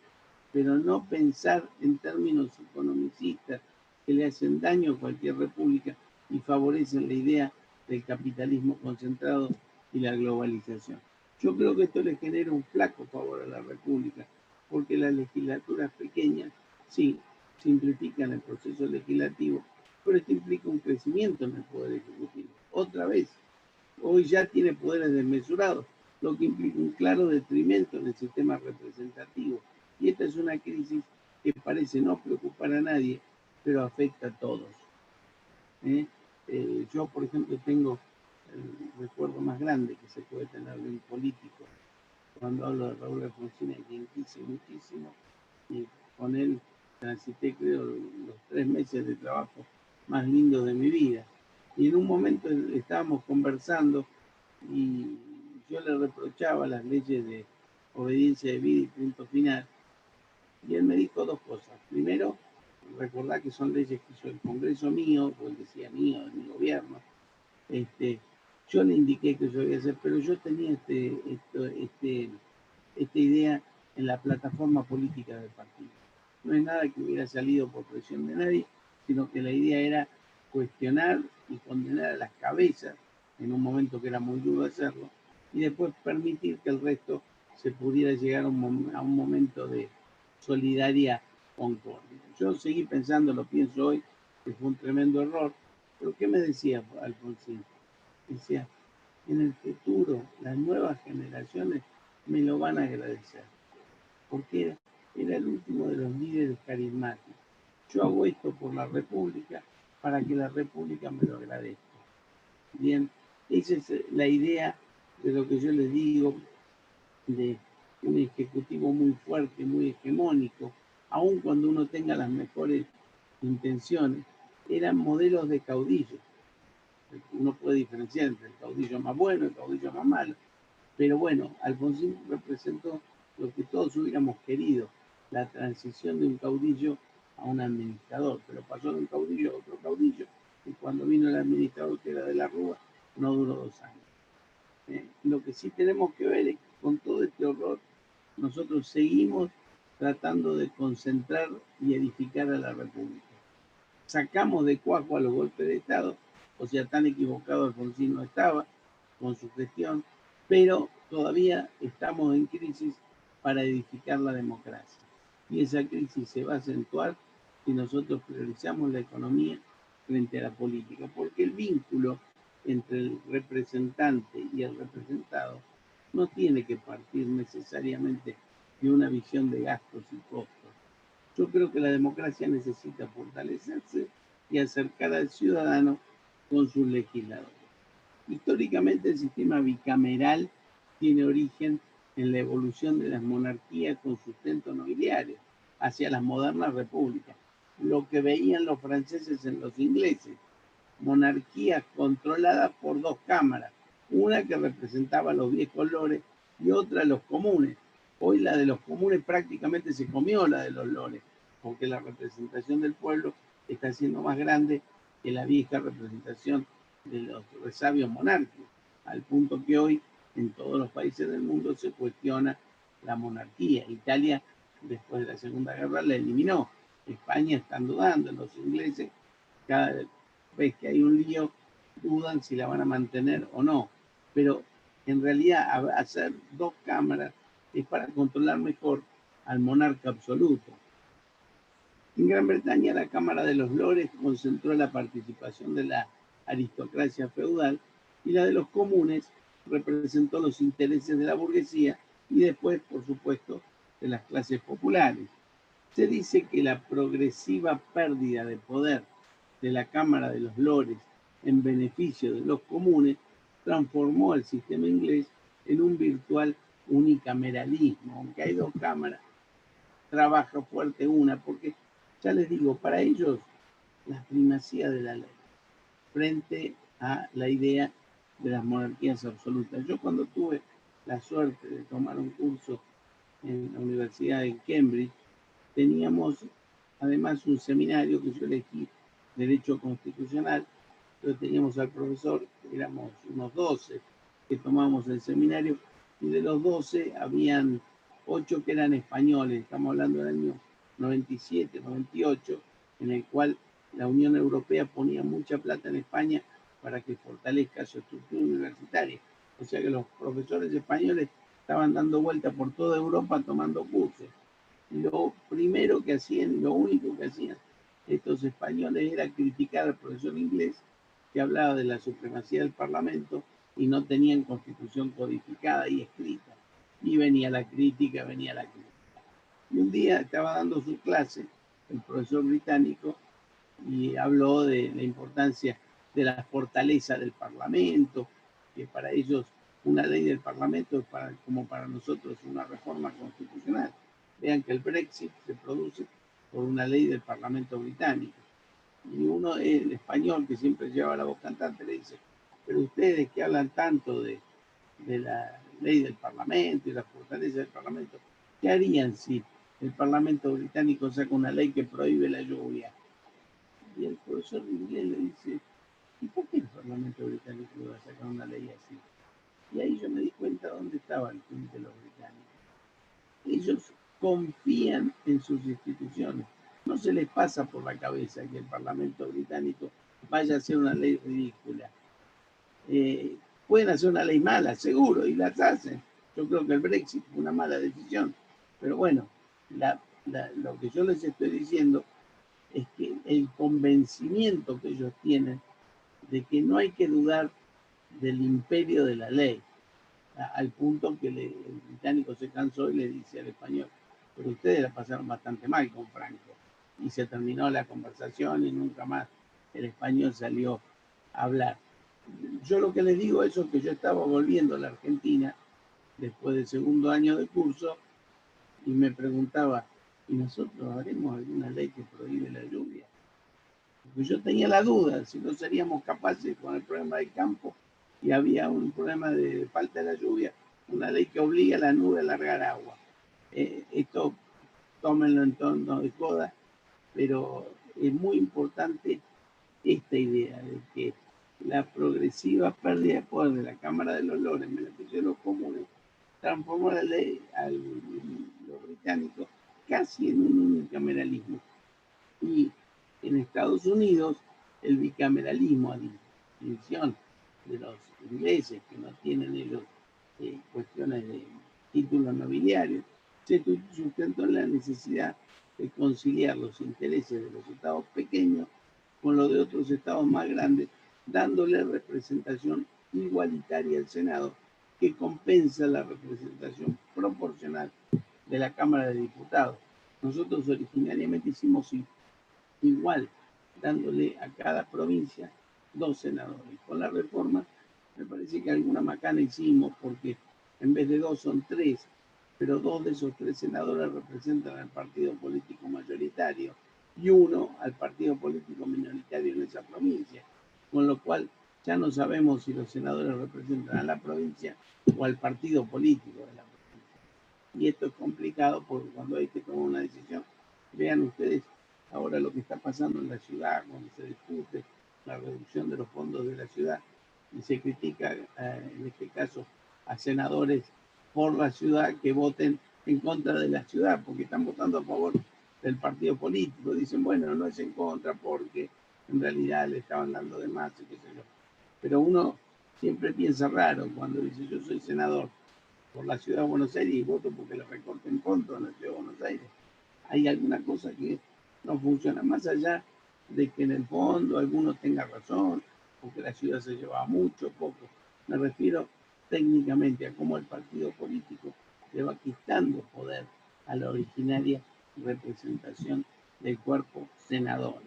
pero no pensar en términos economicistas que le hacen daño a cualquier república y favorecen la idea del capitalismo concentrado y la globalización. Yo creo que esto le genera un flaco favor a la república, porque las legislaturas pequeñas, sí, simplifican el proceso legislativo, pero esto implica un crecimiento en el poder ejecutivo. Otra vez, hoy ya tiene poderes desmesurados, lo que implica un claro detrimento en el sistema representativo. Y esta es una crisis que parece no preocupar a nadie, pero afecta a todos. Yo, por ejemplo, tengo el recuerdo más grande que se puede tener de un político. Cuando hablo de Raúl Alfonsín, a quien quise muchísimo, y con él transité, creo, los 3 meses de trabajo más lindos de mi vida. Y en un momento estábamos conversando y yo le reprochaba las leyes de obediencia de vida y punto final. Y él me dijo 2 cosas. Primero, recordar que son leyes que hizo el Congreso mío, o él decía mío, de mi gobierno. Yo le indiqué que yo iba a hacer, pero yo tenía esta idea en la plataforma política del partido. No es nada que hubiera salido por presión de nadie, sino que la idea era cuestionar y condenar a las cabezas, en un momento que era muy duro hacerlo, y después permitir que el resto se pudiera llegar a un momento de solidaria concordia. Yo seguí pensando, lo pienso hoy, que fue un tremendo error, pero ¿qué me decía Alfonsín? Decía, en el futuro las nuevas generaciones me lo van a agradecer, porque era el último de los líderes carismáticos. Yo hago esto por la República para que la República me lo agradezca. Bien, esa es la idea de lo que yo les digo, de un ejecutivo muy fuerte, muy hegemónico, aun cuando uno tenga las mejores intenciones, eran modelos de caudillo. Uno puede diferenciar entre el caudillo más bueno y el caudillo más malo, pero bueno, Alfonsín representó lo que todos hubiéramos querido, la transición de un caudillo a un administrador, pero pasó de un caudillo a otro caudillo, y cuando vino el administrador, que era de la Rúa, no duró 2 años. Lo que sí tenemos que ver es que con todo este horror, nosotros seguimos tratando de concentrar y edificar a la República. Sacamos de cuajo a los golpes de Estado, o sea, tan equivocado Alfonsín no estaba con su gestión, pero todavía estamos en crisis para edificar la democracia. Y esa crisis se va a acentuar si nosotros priorizamos la economía frente a la política, porque el vínculo entre el representante y el representado no tiene que partir necesariamente de una visión de gastos y costos. Yo creo que la democracia necesita fortalecerse y acercar al ciudadano con sus legisladores. Históricamente el sistema bicameral tiene origen en la evolución de las monarquías con sustento nobiliario hacia las modernas repúblicas, lo que veían los franceses en los ingleses, monarquías controladas por 2 cámaras, una que representaba a los viejos lores y otra a los comunes. Hoy la de los comunes prácticamente se comió la de los lores, porque la representación del pueblo está siendo más grande que la vieja representación de los resabios monárquicos, al punto que hoy en todos los países del mundo se cuestiona la monarquía. Italia, después de la Segunda Guerra, la eliminó. España están dudando, los ingleses, cada vez que hay un lío, dudan si la van a mantener o no. Pero en realidad hacer 2 cámaras es para controlar mejor al monarca absoluto. En Gran Bretaña, la Cámara de los Lores concentró la participación de la aristocracia feudal y la de los comunes representó los intereses de la burguesía y después, por supuesto, de las clases populares. Se dice que la progresiva pérdida de poder de la Cámara de los Lores en beneficio de los comunes transformó el sistema inglés en un virtual unicameralismo. Aunque hay dos cámaras, trabaja fuerte una, porque ya les digo, para ellos la primacía de la ley frente a la idea de las monarquías absolutas. Yo cuando tuve la suerte de tomar un curso en la Universidad de Cambridge, teníamos además un seminario que yo elegí, Derecho Constitucional, pero teníamos al profesor, éramos unos 12 que tomamos el seminario, y de los 12 habían 8 que eran españoles, estamos hablando del año 97, 98, en el cual la Unión Europea ponía mucha plata en España para que fortalezca su estructura universitaria. O sea que los profesores españoles estaban dando vuelta por toda Europa tomando cursos. Lo primero que hacían, lo único que hacían estos españoles era criticar al profesor inglés que hablaba de la supremacía del Parlamento y no tenían constitución codificada y escrita. Y venía la crítica, venía la crítica. Y un día estaba dando su clase el profesor británico y habló de la importancia de la fortaleza del Parlamento, que para ellos una ley del Parlamento es como para nosotros una reforma constitucional. Vean que el Brexit se produce por una ley del Parlamento británico. Y uno, el español, que siempre lleva la voz cantante, le dice, pero ustedes que hablan tanto de la ley del Parlamento y la fortaleza del Parlamento, ¿qué harían si el Parlamento británico saca una ley que prohíbe la lluvia? Y el profesor de inglés le dice, ¿y por qué el Parlamento británico iba a sacar una ley así? Y ahí yo me di cuenta dónde estaba el fin de los británicos. Ellos confían en sus instituciones. No se les pasa por la cabeza que el Parlamento británico vaya a hacer una ley ridícula. Pueden hacer una ley mala, seguro, y las hacen. Yo creo que el Brexit fue una mala decisión. Pero bueno, lo que yo les estoy diciendo es que el convencimiento que ellos tienen de que no hay que dudar del imperio de la ley, al punto que el británico se cansó y le dice al español, pero ustedes la pasaron bastante mal con Franco. Y se terminó la conversación y nunca más el español salió a hablar. Yo lo que les digo es que yo estaba volviendo a la Argentina después del segundo año de curso y me preguntaba, ¿y nosotros haremos alguna ley que prohíbe la lluvia? Porque yo tenía la duda si no seríamos capaces con el problema del campo y había un problema de falta de la lluvia, una ley que obliga a la nube a largar agua. Esto tómenlo en tono de joda, pero es muy importante esta idea de que la progresiva pérdida de poder de la Cámara de los Lores en beneficio de los comunes transformó la ley a los británicos casi en un unicameralismo. Y en Estados Unidos el bicameralismo, a distinción de los ingleses que no tienen ellos cuestiones de títulos nobiliarios, se sustentó en la necesidad de conciliar los intereses de los estados pequeños con los de otros estados más grandes, dándole representación igualitaria al Senado que compensa la representación proporcional de la Cámara de Diputados. Nosotros originariamente hicimos igual, dándole a cada provincia 2 senadores. Con la reforma me parece que alguna macana hicimos porque en vez de 2 son 3, pero 2 de esos 3 senadores representan al partido político mayoritario y 1 al partido político minoritario en esa provincia, con lo cual ya no sabemos si los senadores representan a la provincia o al partido político de la provincia. Y esto es complicado porque cuando hay que tomar una decisión, vean ustedes ahora lo que está pasando en la ciudad, cuando se discute la reducción de los fondos de la ciudad y se critica, en este caso, a senadores por la ciudad que voten en contra de la ciudad, porque están votando a favor del partido político. Dicen, bueno, no es en contra porque en realidad le estaban dando de más, y qué sé yo. Pero uno siempre piensa raro cuando dice, yo soy senador por la ciudad de Buenos Aires y voto porque le recorten fondos en la ciudad de Buenos Aires. Hay alguna cosa que no funciona, más allá de que en el fondo algunos tengan razón, porque la ciudad se llevaba mucho, poco. Me refiero técnicamente a cómo el partido político le va quitando poder a la originaria representación del cuerpo senador.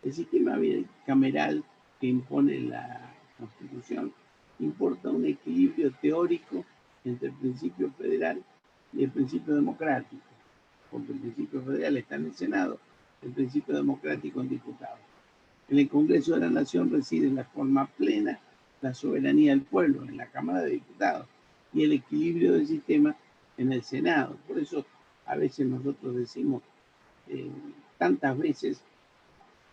El sistema bicameral que impone la Constitución importa un equilibrio teórico entre el principio federal y el principio democrático, porque el principio federal está en el Senado, el principio democrático en diputados. En el Congreso de la Nación reside en la forma plena la soberanía del pueblo, en la Cámara de Diputados, y el equilibrio del sistema en el Senado. Por eso a veces nosotros decimos, tantas veces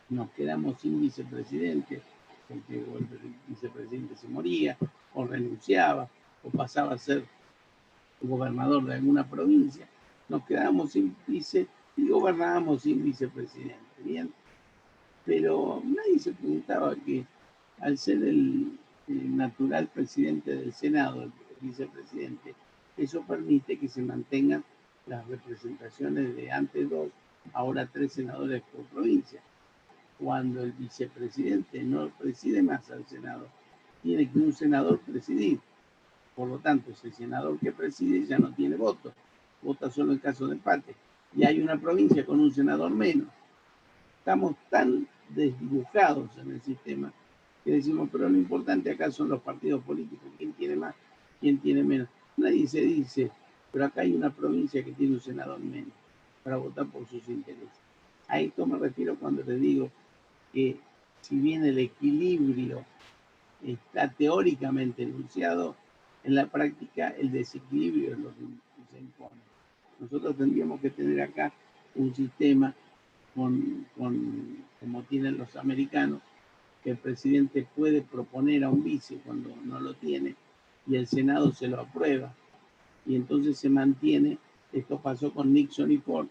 nos quedamos sin vicepresidente, porque el vicepresidente se moría, o renunciaba, o pasaba a ser gobernador de alguna provincia. Nos quedábamos sin vice y gobernábamos sin vicepresidente. Bien, pero nadie se preguntaba que al ser el natural presidente del Senado, el vicepresidente, eso permite que se mantengan las representaciones de antes 2, ahora 3 senadores por provincia. Cuando el vicepresidente no preside más al Senado, tiene que un senador presidir. Por lo tanto, ese senador que preside ya no tiene voto, vota solo en caso de empate. Y hay una provincia con un senador menos. Estamos tan desdibujados en el sistema que decimos, pero lo importante acá son los partidos políticos, quién tiene más, quién tiene menos. Nadie se dice, pero acá hay una provincia que tiene un senador menos para votar por sus intereses. A esto me refiero cuando les digo que si bien el equilibrio está teóricamente enunciado, en la práctica el desequilibrio es lo que se impone. Nosotros tendríamos que tener acá un sistema como tienen los americanos, que el presidente puede proponer a un vice cuando no lo tiene y el Senado se lo aprueba. Y entonces se mantiene. Esto pasó con Nixon y Ford.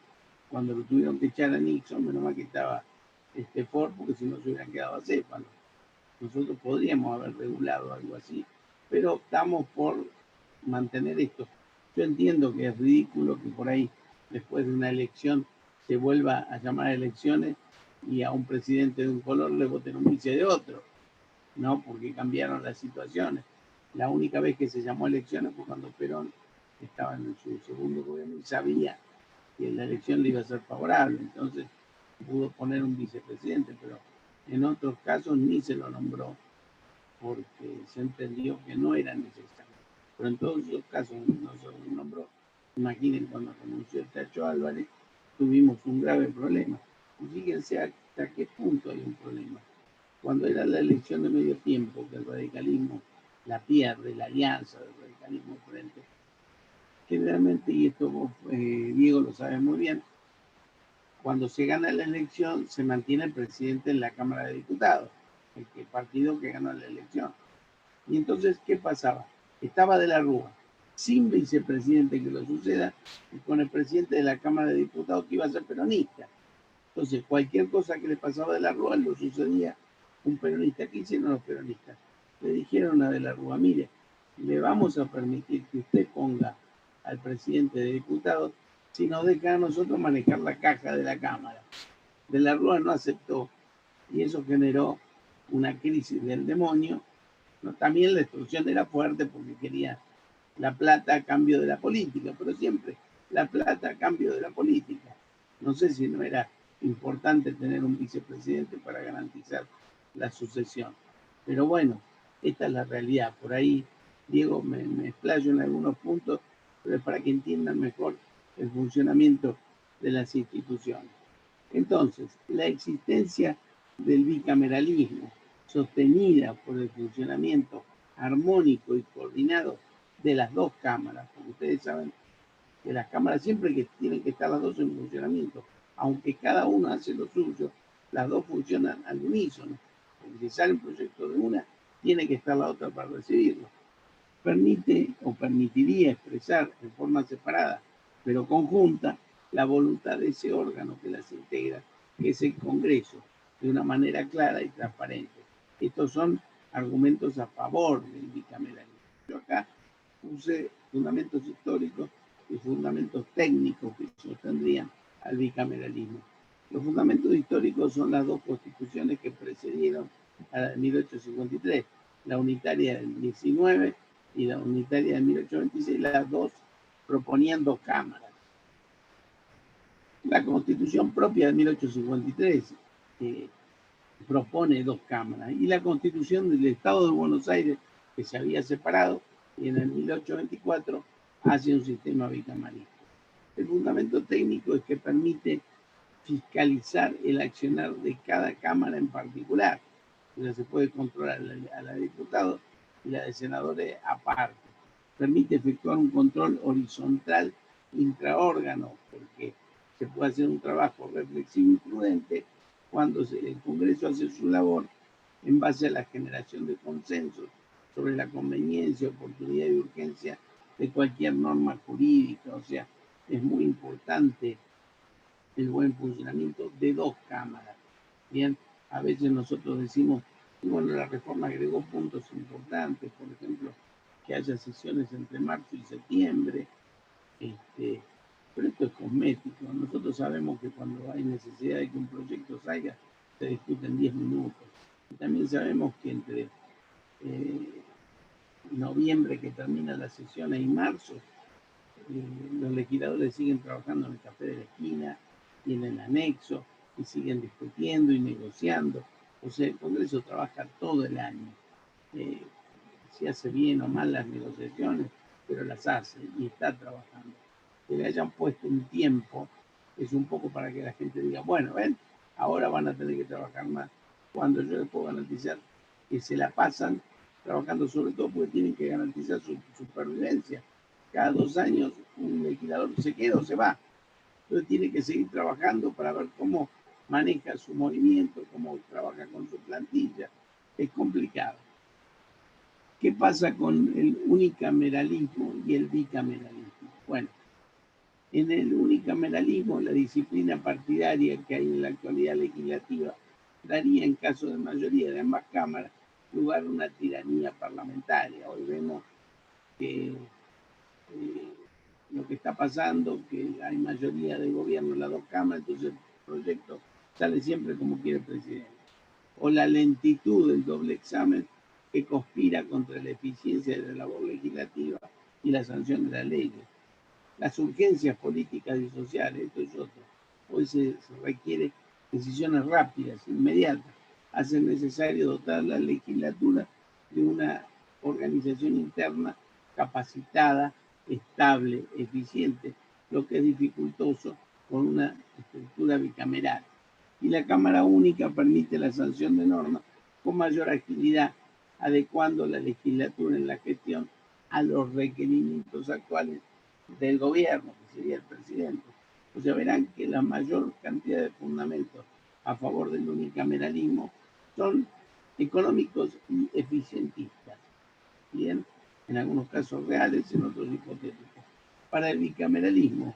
Cuando lo tuvieron que echar a Nixon, menos mal que estaba Ford, porque si no se hubieran quedado acéfalos. Nosotros podríamos haber regulado algo así, pero optamos por mantener esto. Yo entiendo que es ridículo que por ahí, después de una elección, se vuelva a llamar a elecciones y a un presidente de un color le voten un vice de otro, ¿no? Porque cambiaron las situaciones. La única vez que se llamó a elecciones fue cuando Perón estaba en su segundo gobierno y sabía que la elección le iba a ser favorable, entonces pudo poner un vicepresidente, pero en otros casos ni se lo nombró porque se entendió que no era necesario. Pero en todos esos casos no se lo nombró. Imaginen cuando renunció el Chacho Álvarez, tuvimos un grave problema. Y fíjense hasta qué punto hay un problema. Cuando era la elección de medio tiempo, que el radicalismo la pierde, la alianza del radicalismo frente, generalmente, y esto Diego lo sabe muy bien, cuando se gana la elección se mantiene el presidente en la Cámara de Diputados, el partido que ganó la elección. Y entonces, ¿qué pasaba? Estaba de la Rúa, sin vicepresidente que lo suceda, y con el presidente de la Cámara de Diputados que iba a ser peronista. Entonces, cualquier cosa que le pasaba a de la Rúa lo sucedía un peronista. ¿Qué hicieron los peronistas? Le dijeron a de la Rúa, mire, le vamos a permitir que usted ponga al presidente de diputados si nos deja a nosotros manejar la caja de la Cámara. De la Rúa no aceptó y eso generó una crisis del demonio. No, también la extorsión era fuerte porque quería la plata a cambio de la política, pero siempre la plata a cambio de la política. No sé si no era importante tener un vicepresidente para garantizar la sucesión. Pero bueno, esta es la realidad. Por ahí, Diego, me explayo en algunos puntos, pero es para que entiendan mejor el funcionamiento de las instituciones. Entonces, la existencia del bicameralismo, sostenida por el funcionamiento armónico y coordinado de las dos cámaras, porque ustedes saben que las cámaras siempre que tienen que estar las dos en funcionamiento, aunque cada una hace lo suyo, las dos funcionan al unísono. Porque si sale un proyecto de una, tiene que estar la otra para recibirlo. Permite o permitiría expresar en forma separada, pero conjunta, la voluntad de ese órgano que las integra, que es el Congreso, de una manera clara y transparente. Estos son argumentos a favor del bicameralismo. Yo acá puse fundamentos históricos y fundamentos técnicos que sostendrían al bicameralismo. Los fundamentos históricos son las dos constituciones que precedieron a la de 1853, la unitaria del 19 y la unitaria de 1826, las dos proponían 2 cámaras. La Constitución propia de 1853 propone 2 cámaras, y la Constitución del Estado de Buenos Aires, que se había separado, y en el 1824 hace un sistema bicamarista. El fundamento técnico es que permite fiscalizar el accionar de cada cámara en particular. O sea, se puede controlar a la de diputados y la de senadores aparte. Permite efectuar un control horizontal intraórgano, porque se puede hacer un trabajo reflexivo y prudente cuando el Congreso hace su labor en base a la generación de consensos sobre la conveniencia, oportunidad y urgencia de cualquier norma jurídica. O sea, es muy importante el buen funcionamiento de 2 cámaras. Bien, a veces nosotros decimos, bueno, la reforma agregó puntos importantes, por ejemplo, que haya sesiones entre marzo y septiembre, pero esto es cosmético. Nosotros sabemos que cuando hay necesidad de que un proyecto salga, se discute en 10 minutos. Y también sabemos que entre noviembre, que termina la sesión, y marzo, los legisladores siguen trabajando en el café de la esquina y en el anexo, y siguen discutiendo y negociando. O sea, el Congreso trabaja todo el año. Si hace bien o mal las negociaciones, pero las hace y está trabajando. Que le hayan puesto un tiempo es un poco para que la gente diga, bueno, ven, ahora van a tener que trabajar más. Cuando yo les puedo garantizar que se la pasan trabajando, sobre todo porque tienen que garantizar su supervivencia. Cada 2 años un legislador se queda o se va. Entonces tiene que seguir trabajando para ver cómo maneja su movimiento, cómo trabaja con su plantilla. Es complicado. ¿Qué pasa con el unicameralismo y el bicameralismo? Bueno, en el unicameralismo, la disciplina partidaria que hay en la actualidad legislativa daría, en caso de mayoría de ambas cámaras, lugar a una tiranía parlamentaria. Hoy vemos que lo que está pasando, que hay mayoría de gobierno en las 2 cámaras, entonces el proyecto sale siempre como quiere el presidente. O la lentitud del doble examen, que conspira contra la eficiencia de la labor legislativa y la sanción de las leyes. Las urgencias políticas y sociales, esto es otro. Hoy se requiere decisiones rápidas, inmediatas. Hace necesario dotar la legislatura de una organización interna capacitada, estable, eficiente, lo que es dificultoso con una estructura bicameral. Y la Cámara Única permite la sanción de normas con mayor agilidad, adecuando la legislatura en la gestión a los requerimientos actuales del gobierno, que sería el presidente. O sea, verán que la mayor cantidad de fundamentos a favor del unicameralismo son económicos y eficientistas. Bien, en algunos casos reales, en otros hipotéticos. Para el bicameralismo,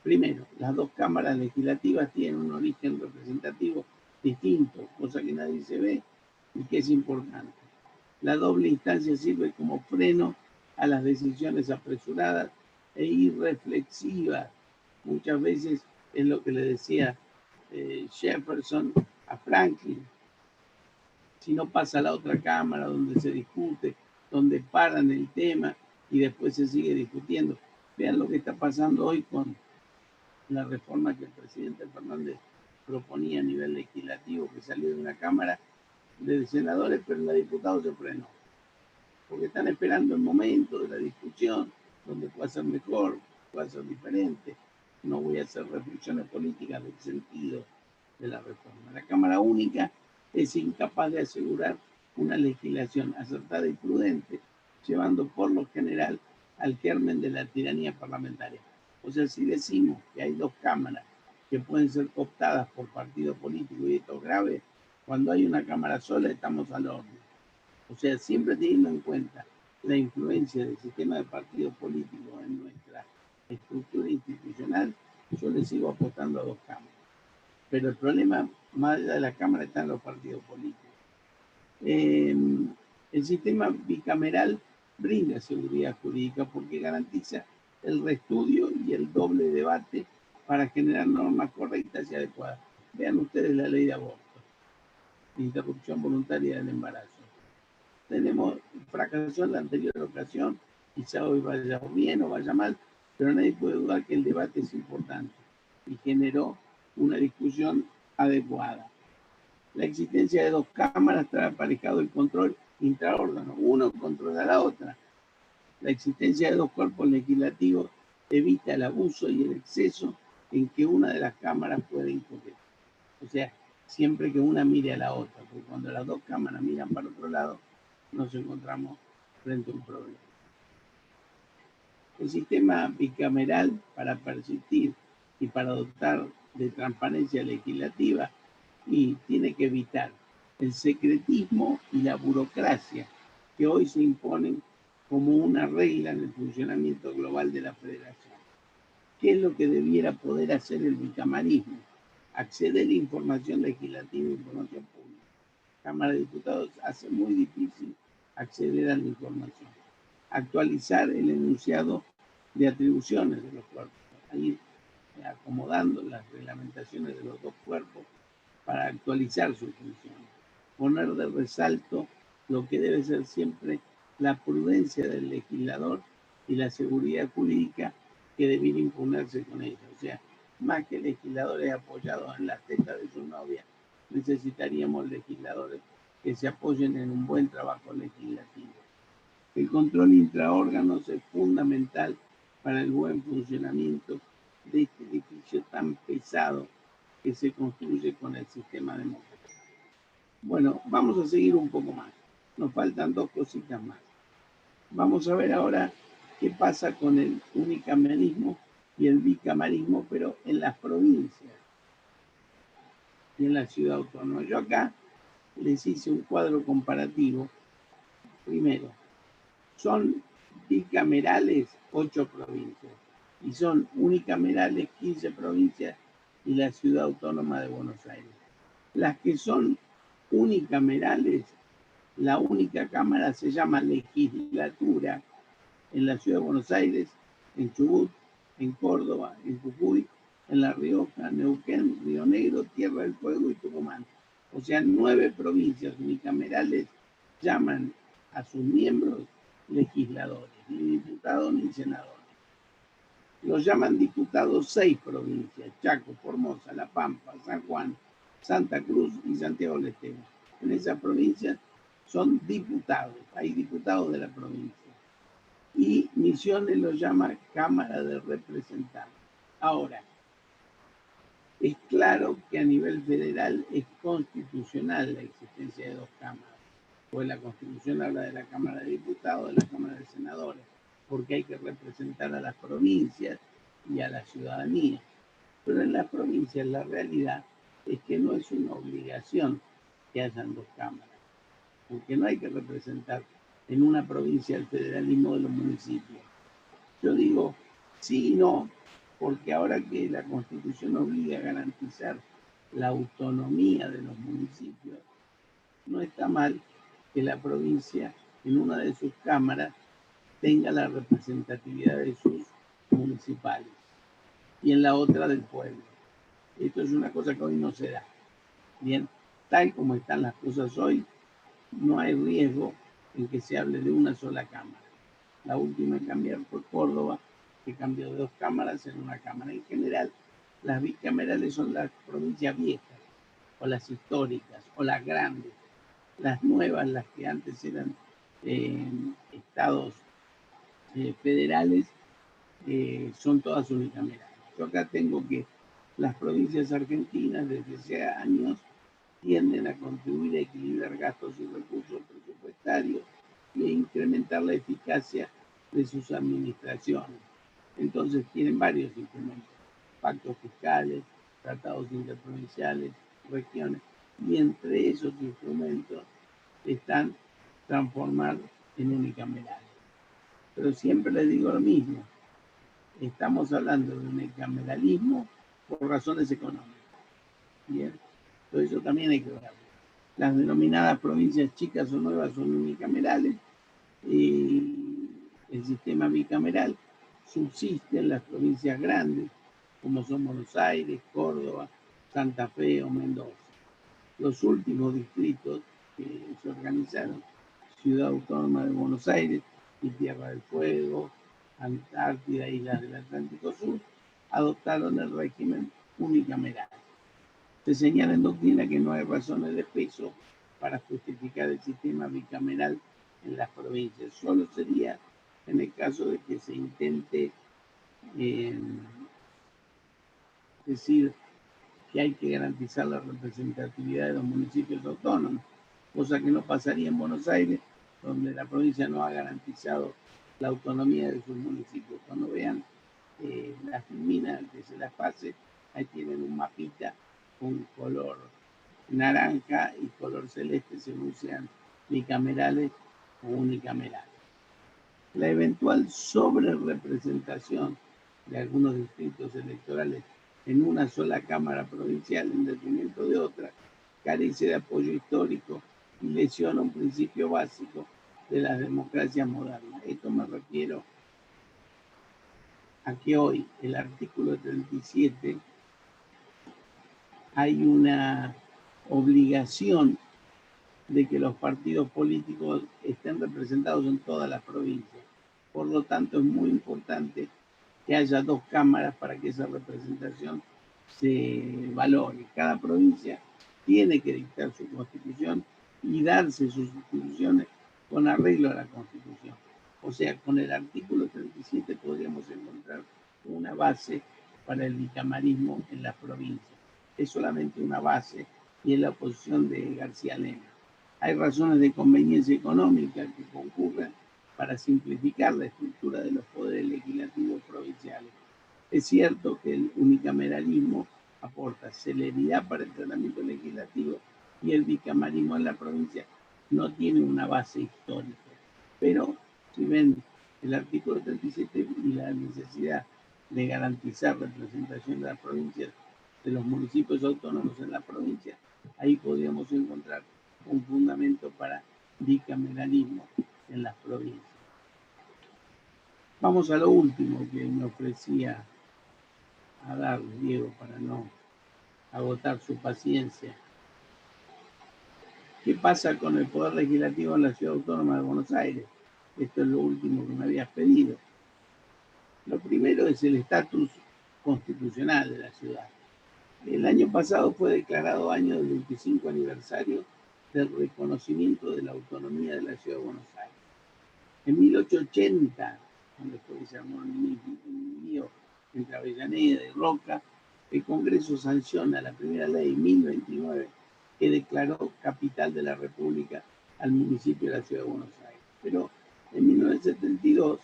primero, las 2 cámaras legislativas tienen un origen representativo distinto, cosa que nadie se ve y que es importante. La doble instancia sirve como freno a las decisiones apresuradas e irreflexivas. Muchas veces es lo que le decía Jefferson a Franklin. Si no pasa a la otra cámara donde se discute, donde paran el tema y después se sigue discutiendo. Vean lo que está pasando hoy con la reforma que el presidente Fernández proponía a nivel legislativo, que salió de una cámara de senadores, pero en la diputados se frenó. Porque están esperando el momento de la discusión, donde pueda ser mejor, pueda ser diferente. No voy a hacer reflexiones políticas del sentido de la reforma. La Cámara Única es incapaz de asegurar una legislación acertada y prudente, llevando por lo general al germen de la tiranía parlamentaria. O sea, si decimos que hay 2 cámaras que pueden ser cooptadas por partidos políticos y esto es grave, cuando hay una cámara sola estamos al orden. O sea, siempre teniendo en cuenta la influencia del sistema de partidos políticos en nuestra estructura institucional, yo le sigo apostando a 2 cámaras. Pero el problema más allá de la Cámara está en los partidos políticos. El sistema bicameral brinda seguridad jurídica porque garantiza el reestudio y el doble debate para generar normas correctas y adecuadas. Vean ustedes la ley de aborto, de interrupción voluntaria del embarazo. fracasó en la anterior ocasión, quizá hoy vaya bien o vaya mal, pero nadie puede dudar que el debate es importante y generó una discusión adecuada. La existencia de dos cámaras trae aparejado el control intraórgano, uno controla a la otra. La existencia de dos cuerpos legislativos evita el abuso y el exceso en que una de las cámaras puede incurrir. O sea, siempre que una mire a la otra, porque cuando las dos cámaras miran para otro lado, nos encontramos frente a un problema. El sistema bicameral, para persistir y para dotar de transparencia legislativa, y tiene que evitar el secretismo y la burocracia que hoy se imponen como una regla en el funcionamiento global de la federación. ¿Qué es lo que debiera poder hacer el bicamarismo? Acceder a información legislativa e información pública. Cámara de Diputados hace muy difícil acceder a la información. Actualizar el enunciado de atribuciones de los cuerpos, ir acomodando las reglamentaciones de los dos cuerpos para actualizar sus funciones. Poner de resalto lo que debe ser siempre la prudencia del legislador y la seguridad jurídica que debiera imponerse con ella. O sea, más que legisladores apoyados en las tetas de su novia, necesitaríamos legisladores que se apoyen en un buen trabajo legislativo. El control intraórganos es fundamental para el buen funcionamiento de este edificio tan pesado que se construye con el sistema democrático. Bueno, vamos a seguir un poco más. Nos faltan dos cositas más. Vamos a ver ahora qué pasa con el unicameralismo y el bicamarismo, pero en las provincias y en la ciudad autónoma. Yo acá les hice un cuadro comparativo. Primero, son bicamerales 8 provincias y son unicamerales 15 provincias y la ciudad autónoma de Buenos Aires. Las que son unicamerales, la única cámara se llama legislatura en la ciudad de Buenos Aires, en Chubut, en Córdoba, en Jujuy, en La Rioja, Neuquén, Río Negro, Tierra del Fuego y Tucumán. O sea, 9 provincias unicamerales llaman a sus miembros legisladores, ni diputados ni senadores. Los llaman diputados 6 provincias: Chaco, Formosa, La Pampa, San Juan, Santa Cruz y Santiago del Estero. En esas provincias son diputados, hay diputados de la provincia. Y Misiones los llama Cámara de Representantes. Ahora, es claro que a nivel federal es constitucional la existencia de dos cámaras, pues la Constitución habla de la Cámara de Diputados, de la Cámara de Senadores, porque hay que representar a las provincias y a la ciudadanía. Pero en las provincias la realidad es que no es una obligación que hayan dos cámaras, porque no hay que representar en una provincia el federalismo de los municipios. Yo digo sí y no, porque ahora que la Constitución obliga a garantizar la autonomía de los municipios, no está mal que la provincia en una de sus cámaras tenga la representatividad de sus municipales y en la otra del pueblo. Esto es una cosa que hoy no se da. Bien, tal como están las cosas hoy, no hay riesgo en que se hable de una sola cámara. La última en cambiar fue Córdoba, que cambió de 2 cámaras en una cámara. En general, las bicamerales son las provincias viejas, o las históricas, o las grandes. Las nuevas, las que antes eran estados federales, son todas unicamerales. Yo acá tengo que las provincias argentinas desde hace años tienden a contribuir a equilibrar gastos y recursos presupuestarios y a incrementar la eficacia de sus administraciones. Entonces tienen varios instrumentos: pactos fiscales, tratados interprovinciales, regiones, y entre esos instrumentos están transformados en unicamerales. Pero siempre les digo lo mismo: estamos hablando de unicameralismo por razones económicas. Bien, todo eso también hay que verlo. Las denominadas provincias chicas o nuevas son unicamerales y el sistema bicameral subsiste en las provincias grandes, como son Buenos Aires, Córdoba, Santa Fe o Mendoza. Los últimos distritos que se organizaron Ciudad Autónoma de Buenos Aires y Tierra del Fuego, Antártida, Islas del Atlántico Sur, adoptaron el régimen unicameral. Se señala en doctrina que no hay razones de peso para justificar el sistema bicameral en las provincias. Solo sería en el caso de que se intente decir que hay que garantizar la representatividad de los municipios autónomos, cosa que no pasaría en Buenos Aires, donde la provincia no ha garantizado la autonomía de sus municipios. Cuando vean las minas que se las pase, ahí tienen un mapita con color naranja y color celeste, según sean bicamerales o unicamerales. La eventual sobrerepresentación de algunos distritos electorales en una sola Cámara Provincial en detrimento de otra carece de apoyo histórico y lesiona un principio básico de las democracias modernas. Esto me refiero a que hoy el artículo 37 hay una obligación de que los partidos políticos estén representados en todas las provincias. Por lo tanto, es muy importante que haya dos cámaras para que esa representación se valore. Cada provincia tiene que dictar su constitución y darse sus instituciones con arreglo a la constitución. O sea, con el artículo 37 podríamos encontrar una base para el bicamarismo en las provincias. Es solamente una base y es la posición de García Lema. Hay razones de conveniencia económica que concurren para simplificar la estructura de los poderes legislativos provinciales. Es cierto que el unicameralismo aporta celeridad para el tratamiento legislativo y el bicamarismo en la provincia no tiene una base histórica. Pero si ven el artículo 37 y la necesidad de garantizar representación de las provincias, de los municipios autónomos en la provincia, ahí podríamos encontrar un fundamento para bicameralismo en las provincias. Vamos a lo último que me ofrecía a darle Diego para no agotar su paciencia. ¿Qué pasa con el poder legislativo en la Ciudad Autónoma de Buenos Aires? Esto es lo último que me habías pedido. Lo primero es el estatus constitucional de la ciudad. El año pasado fue declarado año del 25 aniversario del reconocimiento de la autonomía de la Ciudad de Buenos Aires. En 1880, cuando después se armó el lío entre Avellaneda y Roca, el Congreso sanciona la primera ley 1029 que declaró capital de la República al municipio de la Ciudad de Buenos Aires. Pero en 1972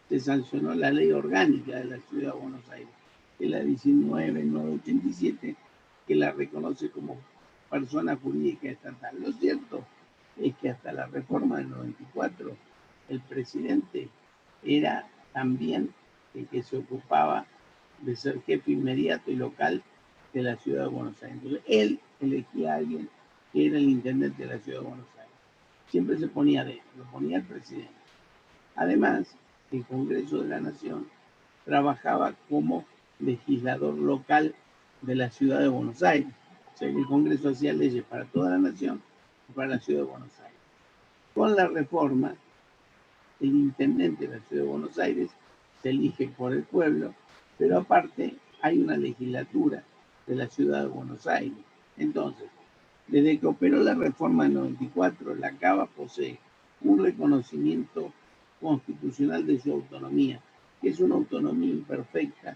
se sancionó la ley orgánica de la Ciudad de Buenos Aires, que es la 19.987, que la reconoce como persona jurídica estatal. Lo cierto es que hasta la reforma del 94, el presidente era también el que se ocupaba de ser jefe inmediato y local de la Ciudad de Buenos Aires. Entonces, él elegía a alguien que era el intendente de la Ciudad de Buenos Aires. Siempre se ponía de él, lo ponía el presidente. Además, el Congreso de la Nación trabajaba como legislador local de la Ciudad de Buenos Aires. O sea que el Congreso hacía leyes para toda la nación y para la Ciudad de Buenos Aires. Con la reforma, el intendente de la Ciudad de Buenos Aires se elige por el pueblo, pero aparte hay una legislatura de la Ciudad de Buenos Aires. Entonces, desde que operó la reforma del 94, la CABA posee un reconocimiento constitucional de su autonomía, que es una autonomía imperfecta,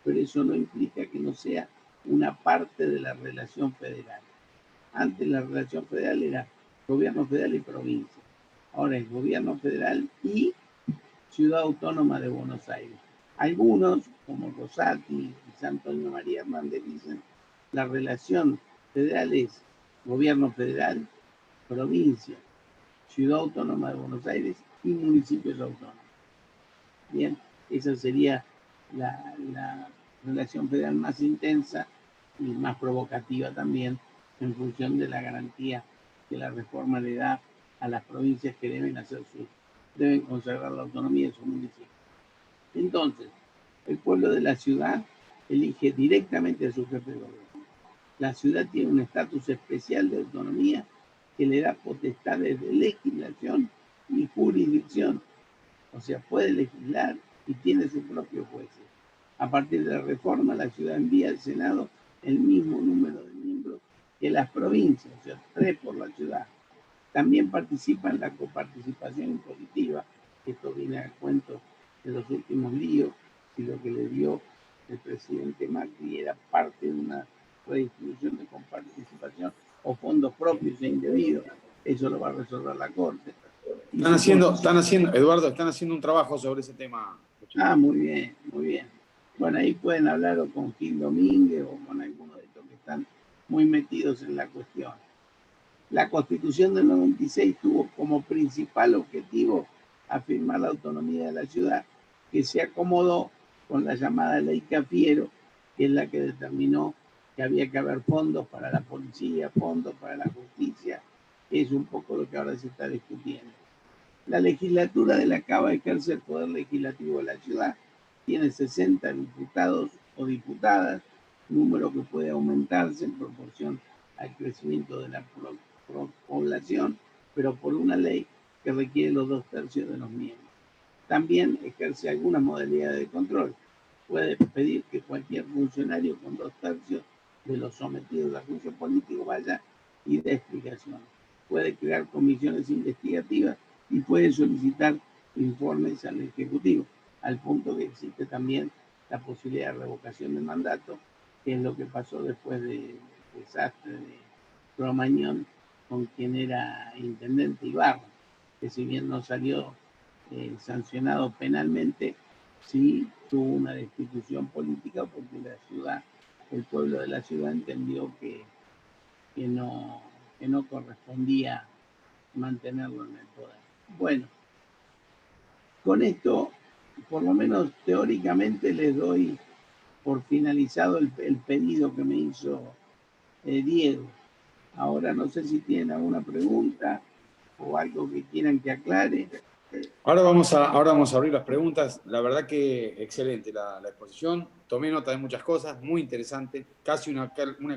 pero eso no implica que no sea una parte de la relación federal. Antes la relación federal era gobierno federal y provincia. Ahora es gobierno federal y Ciudad Autónoma de Buenos Aires. Algunos, como Rosati y Santo Antonio María Hernández, dicen la relación federal es gobierno federal, provincia, Ciudad Autónoma de Buenos Aires y municipios autónomos. Bien, esa sería la relación federal más intensa y más provocativa también, en función de la garantía que la reforma le da a las provincias que deben conservar la autonomía de su municipio. Entonces, el pueblo de la ciudad elige directamente a su jefe de gobierno. La ciudad tiene un estatus especial de autonomía que le da potestades de legislación y jurisdicción, o sea, puede legislar y tiene sus propios jueces. A partir de la reforma, la ciudad envía al Senado el mismo número de miembros que las provincias, o sea, 3 por la ciudad. También participa en la coparticipación impositiva. Esto viene a cuento de los últimos líos, y lo que le dio el presidente Macri era parte de una redistribución de coparticipación o fondos propios e indebidos. Eso lo va a resolver la Corte. Eduardo, están haciendo un trabajo sobre ese tema. Ah, muy bien, muy bien. Bueno, ahí pueden hablar o con Gil Domínguez o con alguno de estos que están muy metidos en la cuestión. La Constitución del 96 tuvo como principal objetivo afirmar la autonomía de la ciudad, que se acomodó con la llamada Ley Cafiero, que es la que determinó que había que haber fondos para la policía, fondos para la justicia, que es un poco lo que ahora se está discutiendo. La legislatura de la Cámara ejerce el poder legislativo de la ciudad, tiene 60 diputados o diputadas, número que puede aumentarse en proporción al crecimiento de la población, pero por una ley que requiere los 2/3 de los miembros. También ejerce algunas modalidades de control. Puede pedir que cualquier funcionario con 2/3 de los sometidos a juicio político vaya y dé explicaciones. Puede crear comisiones investigativas y puede solicitar informes al Ejecutivo, al punto que existe también la posibilidad de revocación de mandato, que es lo que pasó después del desastre de Cromañón con quien era intendente Ibarra, que si bien no salió sancionado penalmente, sí tuvo una destitución política porque la ciudad, el pueblo de la ciudad entendió que no correspondía mantenerlo en el poder. Bueno, con esto, por lo menos teóricamente, les doy por finalizado el pedido que me hizo Diego. Ahora no sé si tienen alguna pregunta o algo que quieran que aclare. Ahora vamos a abrir las preguntas. La verdad que excelente la exposición. Tomé nota de muchas cosas, muy interesante. Casi una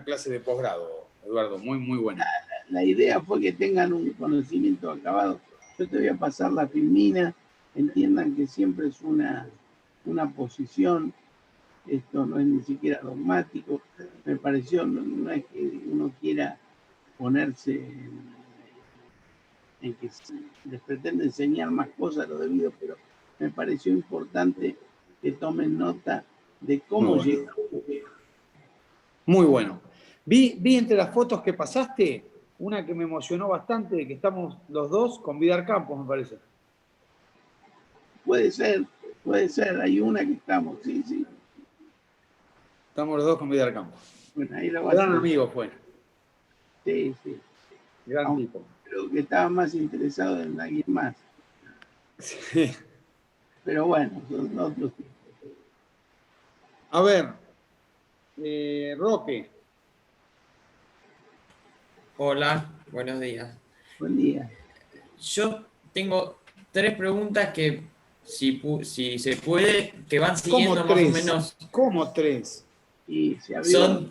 clase de posgrado, Eduardo, muy, muy buena. La idea fue que tengan un conocimiento acabado. Yo te voy a pasar la filmina. Entiendan que siempre es una posición. Esto no es ni siquiera dogmático. Me pareció, no es que uno quiera ponerse en que les pretende enseñar más cosas de lo debido, pero me pareció importante que tomen nota de cómo llegó. Muy bueno. Vi entre las fotos que pasaste una que me emocionó bastante, de que estamos los dos con Vidar Campos, me parece. Puede ser, hay una que estamos, sí. Estamos los dos con Vidar Campos. Bueno, ahí lo Gran amigo fue. Sí. Gran tipo. Creo que estaba más interesado en alguien más. Sí. Pero bueno, son otros tipos. A ver, Roque. Hola, buenos días. Buen día. Yo tengo 3 preguntas que, si se puede, que van siguiendo más o menos. ¿Cómo 3? Y se abrió.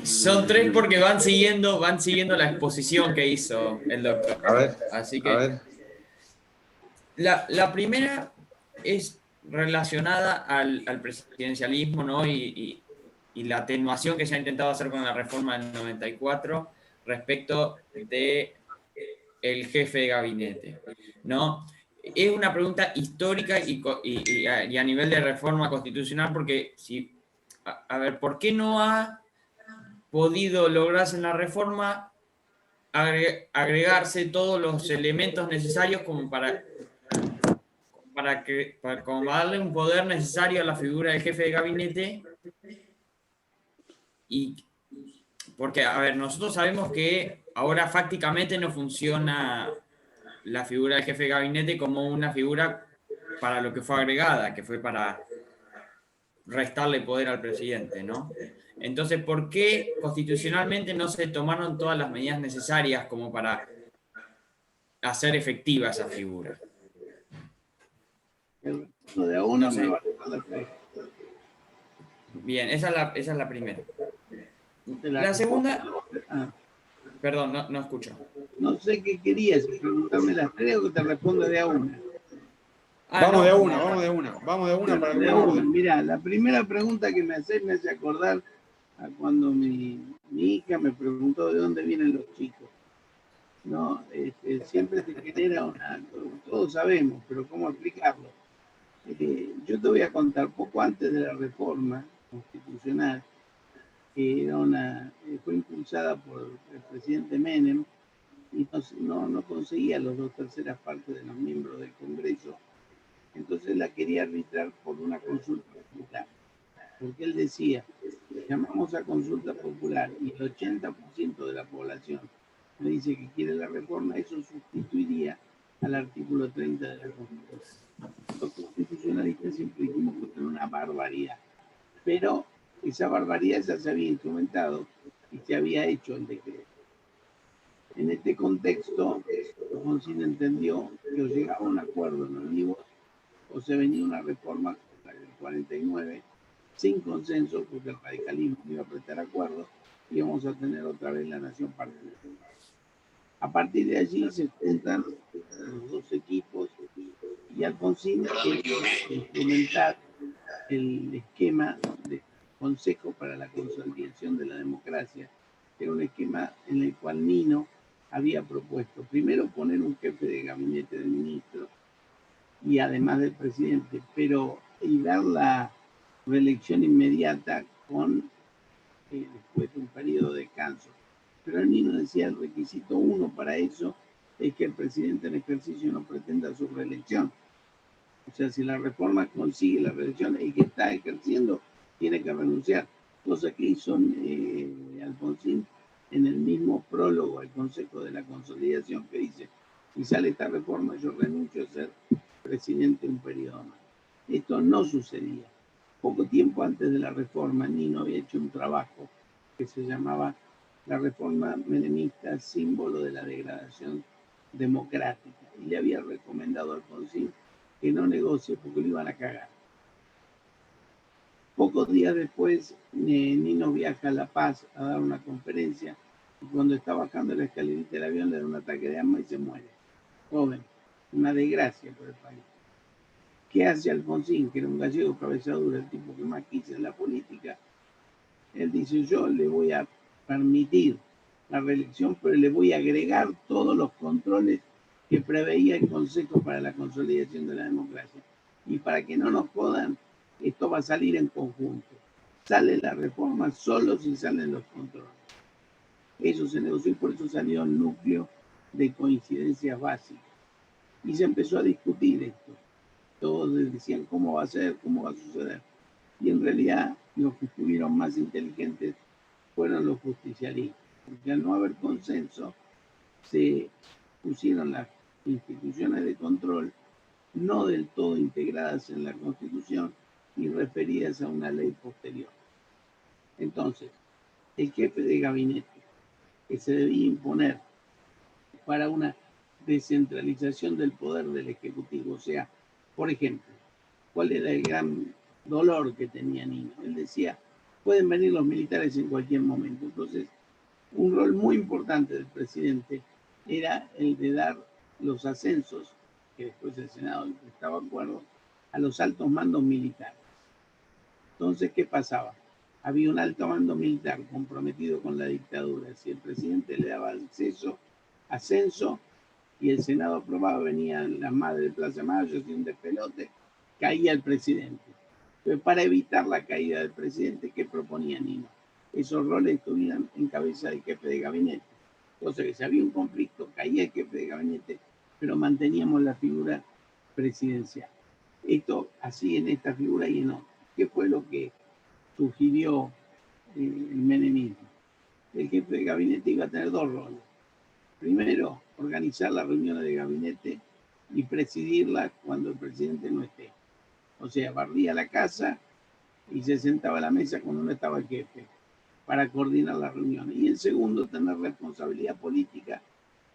Son 3 porque van siguiendo la exposición que hizo el doctor. A ver. Así que. La primera es relacionada al presidencialismo, ¿no? Y la atenuación que se ha intentado hacer con la reforma del 94 respecto de el jefe de gabinete, ¿no? Es una pregunta histórica y a nivel de reforma constitucional, porque a ver, ¿por qué no ha podido lograrse en la reforma agregarse todos los elementos necesarios como para darle un poder necesario a la figura del jefe de gabinete? Y porque, a ver, nosotros sabemos que ahora fácticamente no funciona la figura del jefe de gabinete como una figura para lo que fue agregada, que fue para restarle poder al presidente, ¿no? Entonces, ¿por qué constitucionalmente no se tomaron todas las medidas necesarias como para hacer efectiva esa figura? De a uno no sé. Me va a dar fe. Bien, esa es la primera. La segunda... Perdón, no escucho. No sé qué querías, preguntarme las tres o que te responda de a una. Vamos de una para el buen orden. Mirá, la primera pregunta que me hace acordar a cuando mi hija me preguntó de dónde vienen los chicos. ¿No? Siempre te genera una... Todos sabemos, pero ¿cómo explicarlo? Yo te voy a contar poco antes de la reforma constitucional, que era fue impulsada por el presidente Menem, y no conseguía las 2/3 partes de los miembros del Congreso, entonces la quería arbitrar por una consulta popular, porque él decía, llamamos a consulta popular y el 80% de la población me dice que quiere la reforma, eso sustituiría al artículo 30 de la Constitución. Los constitucionalistas siempre dijimos que era una barbaridad, pero esa barbaridad ya se había instrumentado y se había hecho el decreto. En este contexto, Alfonsín entendió que o llegaba a un acuerdo en Olivos o se venía una reforma contra el 49 sin consenso, porque el radicalismo iba a prestar acuerdos y íbamos a tener otra vez la nación partida. A partir de allí se juntan los dos equipos y Alfonsín quería implementar el esquema de Consejo para la Consolidación de la Democracia, que era un esquema en el cual Nino había propuesto primero poner un jefe de gabinete de ministros y además del presidente, pero y dar la reelección inmediata con después de un periodo de descanso. Pero Nino decía el requisito uno para eso es que el presidente en ejercicio no pretenda su reelección. O sea, si la reforma consigue la reelección, el que está ejerciendo tiene que renunciar. Cosa que hizo Alfonsín en el mismo prólogo al Consejo de la Consolidación, que dice, si sale esta reforma yo renuncio a ser presidente un periodo más. Esto no sucedía. Poco tiempo antes de la reforma, Nino había hecho un trabajo que se llamaba la reforma menemista, símbolo de la degradación democrática, y le había recomendado a Alfonsín que no negocie porque lo iban a cagar. Pocos días después, Nino viaja a La Paz a dar una conferencia y cuando está bajando la escalerita del avión le da un ataque de asma y se muere. Joven, una desgracia por el país. ¿Qué hace Alfonsín, que era un gallego cabezadura, el tipo que más quise en la política? Él dice, yo le voy a permitir la reelección, pero le voy a agregar todos los controles que preveía el Consejo para la Consolidación de la Democracia. Y para que no nos jodan, esto va a salir en conjunto. Sale la reforma solo si salen los controles. Eso se negoció y por eso salió el núcleo de coincidencias básicas. Y se empezó a discutir esto. Todos decían cómo va a ser, cómo va a suceder. Y en realidad los que estuvieron más inteligentes fueron los justicialistas. Porque al no haber consenso, se pusieron las instituciones de control no del todo integradas en la Constitución y referidas a una ley posterior. Entonces, el jefe de gabinete que se debía imponer para una descentralización del poder del Ejecutivo, o sea, por ejemplo, ¿cuál era el gran dolor que tenía Nino? Él decía, pueden venir los militares en cualquier momento. Entonces, un rol muy importante del presidente era el de dar los ascensos, que después el Senado estaba de acuerdo, a los altos mandos militares. Entonces, ¿qué pasaba? Había un alto mando militar comprometido con la dictadura. Si el presidente le daba ascenso y el Senado aprobaba, venían las madres de Plaza Mayo, hacían un despelote, caía el presidente. Entonces, para evitar la caída del presidente, ¿qué proponía Nino? Esos roles estuvieran en cabeza del jefe de gabinete. Cosa que si había un conflicto, caía el jefe de gabinete, pero manteníamos la figura presidencial. Esto así en esta figura y en otra. ¿Qué fue lo que sugirió el menemismo? El jefe de gabinete iba a tener dos roles. Primero, organizar las reuniones de gabinete y presidirlas cuando el presidente no esté. O sea, barría la casa y se sentaba a la mesa cuando no estaba el jefe para coordinar las reuniones. Y el segundo, tener responsabilidad política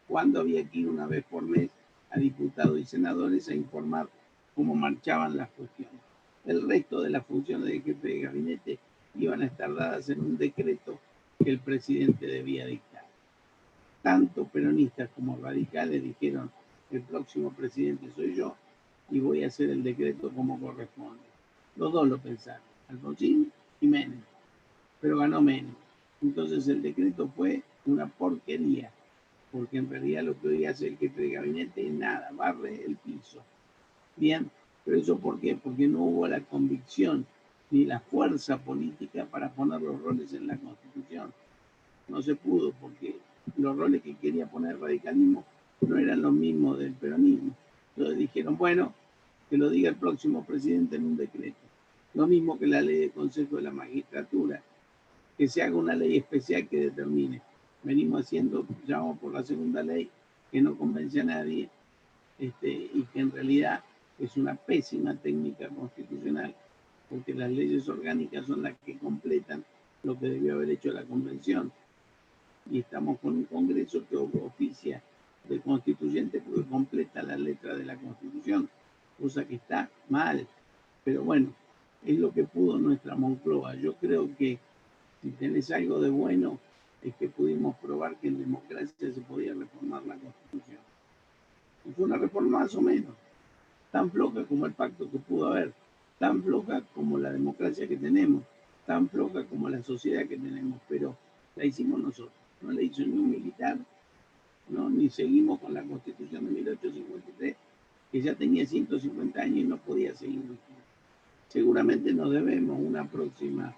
cuando había que ir una vez por mes a diputados y senadores a informar cómo marchaban las cuestiones. El resto de las funciones de jefe de gabinete iban a estar dadas en un decreto que el presidente debía dictar. tanto peronistas como radicales dijeron: el próximo presidente soy yo y voy a hacer el decreto como corresponde. Los dos lo pensaron, Alfonsín y Menem, pero ganó Menem. Entonces el decreto fue una porquería, porque en realidad lo que hoy hace el jefe de gabinete es nada, barre el piso. Bien, pero ¿eso por qué? Porque no hubo la convicción ni la fuerza política para poner los roles en la Constitución. No se pudo, porque los roles que quería poner el radicalismo no eran los mismos del peronismo. Entonces dijeron, bueno, que lo diga el próximo presidente en un decreto. Lo mismo que la ley de Consejo de la Magistratura, que se haga una ley especial que determine. Venimos haciendo, ya vamos por la segunda ley, que no convence a nadie, y que en realidad es una pésima técnica constitucional, porque las leyes orgánicas son las que completan lo que debió haber hecho la convención. Y estamos con un Congreso que oficia de constituyente porque completa la letra de la Constitución, cosa que está mal. Pero bueno, es lo que pudo nuestra Moncloa. Yo creo que si tenés algo de bueno, es que pudimos probar que en democracia se podía reformar la Constitución. Y fue una reforma más o menos, tan floja como el pacto que pudo haber, tan floja como la democracia que tenemos, tan floja como la sociedad que tenemos, pero la hicimos nosotros. No la hizo ni un militar, ¿no? Ni seguimos con la Constitución de 1853, que ya tenía 150 años y no podía seguir. Seguramente nos debemos una próxima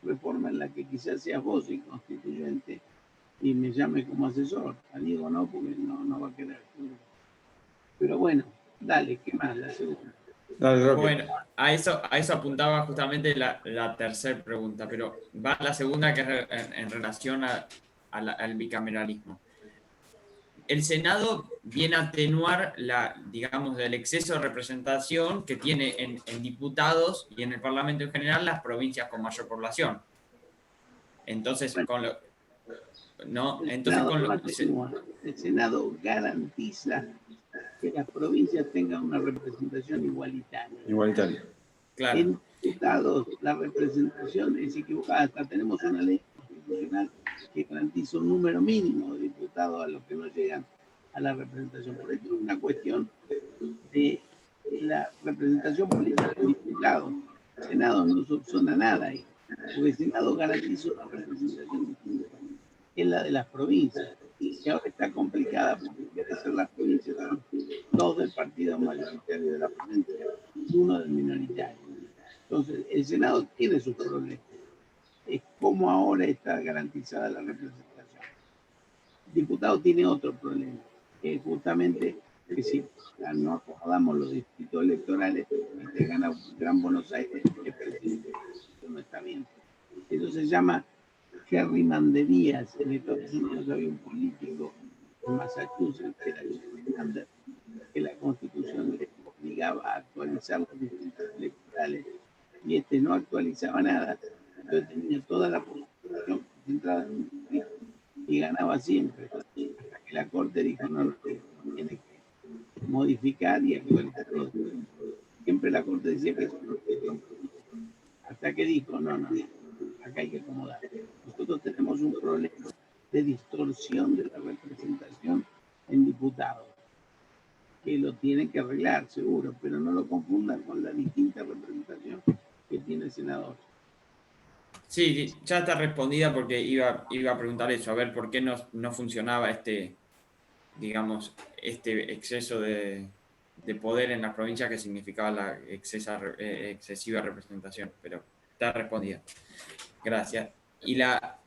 reforma en la que quizás seas vos el constituyente y me llame como asesor. A Diego no, porque no va a querer. Pero bueno, dale, ¿qué más? La segunda. Dale, bueno, a eso apuntaba justamente la tercera pregunta, pero va la segunda, que es en relación al bicameralismo. El Senado viene a atenuar digamos, el exceso de representación que tiene en diputados y en el Parlamento en general las provincias con mayor población. Entonces, bueno, el Senado garantiza que las provincias tengan una representación igualitaria. Igualitaria. Claro. En diputados la representación es equivocada. Hasta tenemos una ley constitucional que garantiza un número mínimo de diputados a los que no llegan a la representación. Por eso es una cuestión de la representación política de diputados. El Senado no subsana nada ahí, porque el Senado garantiza una representación distinta, que es la de las provincias, que ahora está complicada porque quiere ser las provincias dos del partido mayoritario de la provincia y uno del minoritario. Entonces, el Senado tiene sus problemas. Es como ahora está garantizada la representación. El diputado tiene otro problema, que es justamente que si no acomodamos los distritos electorales, el que gana Gran Buenos Aires es presidente. Eso no está bien. Eso se llama gerrymanderías. En Estados Unidos había un político en Massachusetts, que era Gerrymander, que la Constitución le obligaba a actualizar los distritos electorales y no actualizaba nada. Entonces tenía toda la población concentrada en un distrito y ganaba siempre, hasta que la Corte dijo no tiene que modificar y actualizar los distritos. Siempre la Corte decía que eso no es, hasta que dijo no, acá hay que acomodar. Nosotros tenemos un problema de distorsión de la representación en diputados, que lo tienen que arreglar, seguro, pero no lo confundan con la distinta representación que tiene el senador. Sí, ya está respondida, porque iba a preguntar eso, a ver por qué no funcionaba digamos, este exceso de poder en las provincias que significaba la excesiva representación, pero está respondida. Gracias. Y la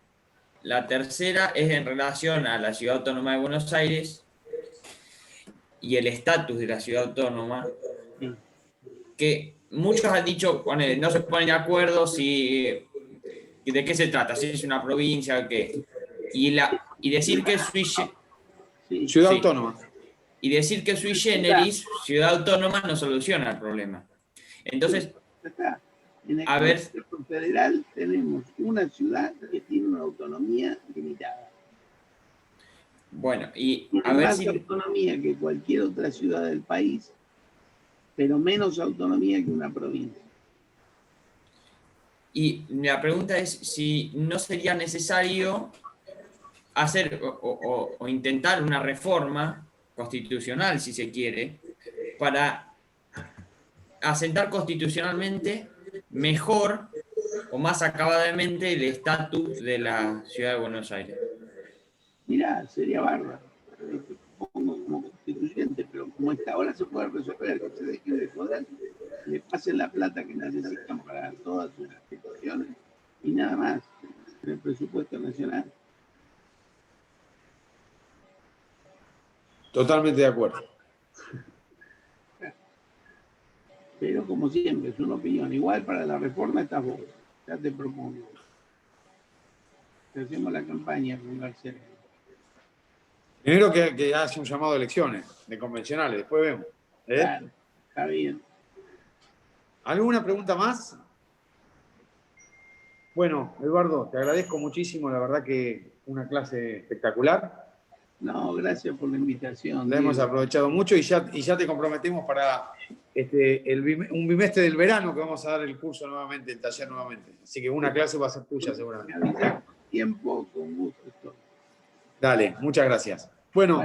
tercera es en relación a la Ciudad Autónoma de Buenos Aires y el estatus de la Ciudad Autónoma, que muchos han dicho, no se ponen de acuerdo de qué se trata, si es una provincia o qué. Y decir que es Ciudad Autónoma. Y decir que sui generis, ciudad autónoma, no soluciona el problema. Entonces, en el Consejo Federal tenemos una ciudad que tiene una autonomía limitada. Bueno, y tiene a ver más autonomía que cualquier otra ciudad del país, pero menos autonomía que una provincia. Y la pregunta es si no sería necesario hacer o intentar una reforma constitucional, si se quiere, para asentar constitucionalmente mejor o más acabadamente el estatus de la ciudad de Buenos Aires. Mirá, sería bárbaro. Pongo como constituyente, pero como esta ahora se puede resolver, que se deje de joder, le pasen la plata que necesitan para todas sus situaciones y nada más en el presupuesto nacional. Totalmente de acuerdo. Pero como siempre, es una opinión. Igual para la reforma estás vos. Ya te propongo. Hacemos la campaña con García. Primero que hace un llamado de elecciones, de convencionales, después vemos. Claro, está bien. ¿Alguna pregunta más? Bueno, Eduardo, te agradezco muchísimo, la verdad que una clase espectacular. No, gracias por la invitación. La hemos aprovechado mucho y ya te comprometemos para un bimestre del verano que vamos a dar el curso nuevamente, el taller nuevamente. Así que una clase va a ser tuya seguramente. Me avisa tiempo, con gusto estoy. Dale, muchas gracias. Bueno,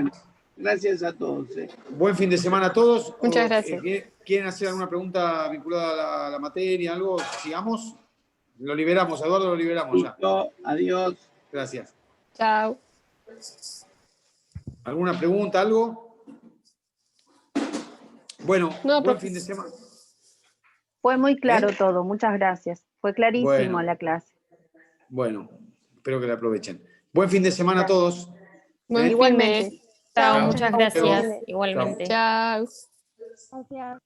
gracias a todos. Buen fin de semana a todos. Muchas gracias. ¿Quieren hacer alguna pregunta vinculada a la materia, algo? Sigamos. Lo liberamos, Eduardo, lo liberamos ya. Listo, adiós. Gracias. Chao. ¿Alguna pregunta, algo? Bueno, No, buen fin de semana. Fue muy claro todo, muchas gracias. Fue clarísimo Bueno. la clase. Bueno, espero que la aprovechen. Buen fin de semana a todos. Buen Igualmente. fin de. Chao, Chao. muchas gracias. Igualmente. Chao. Gracias.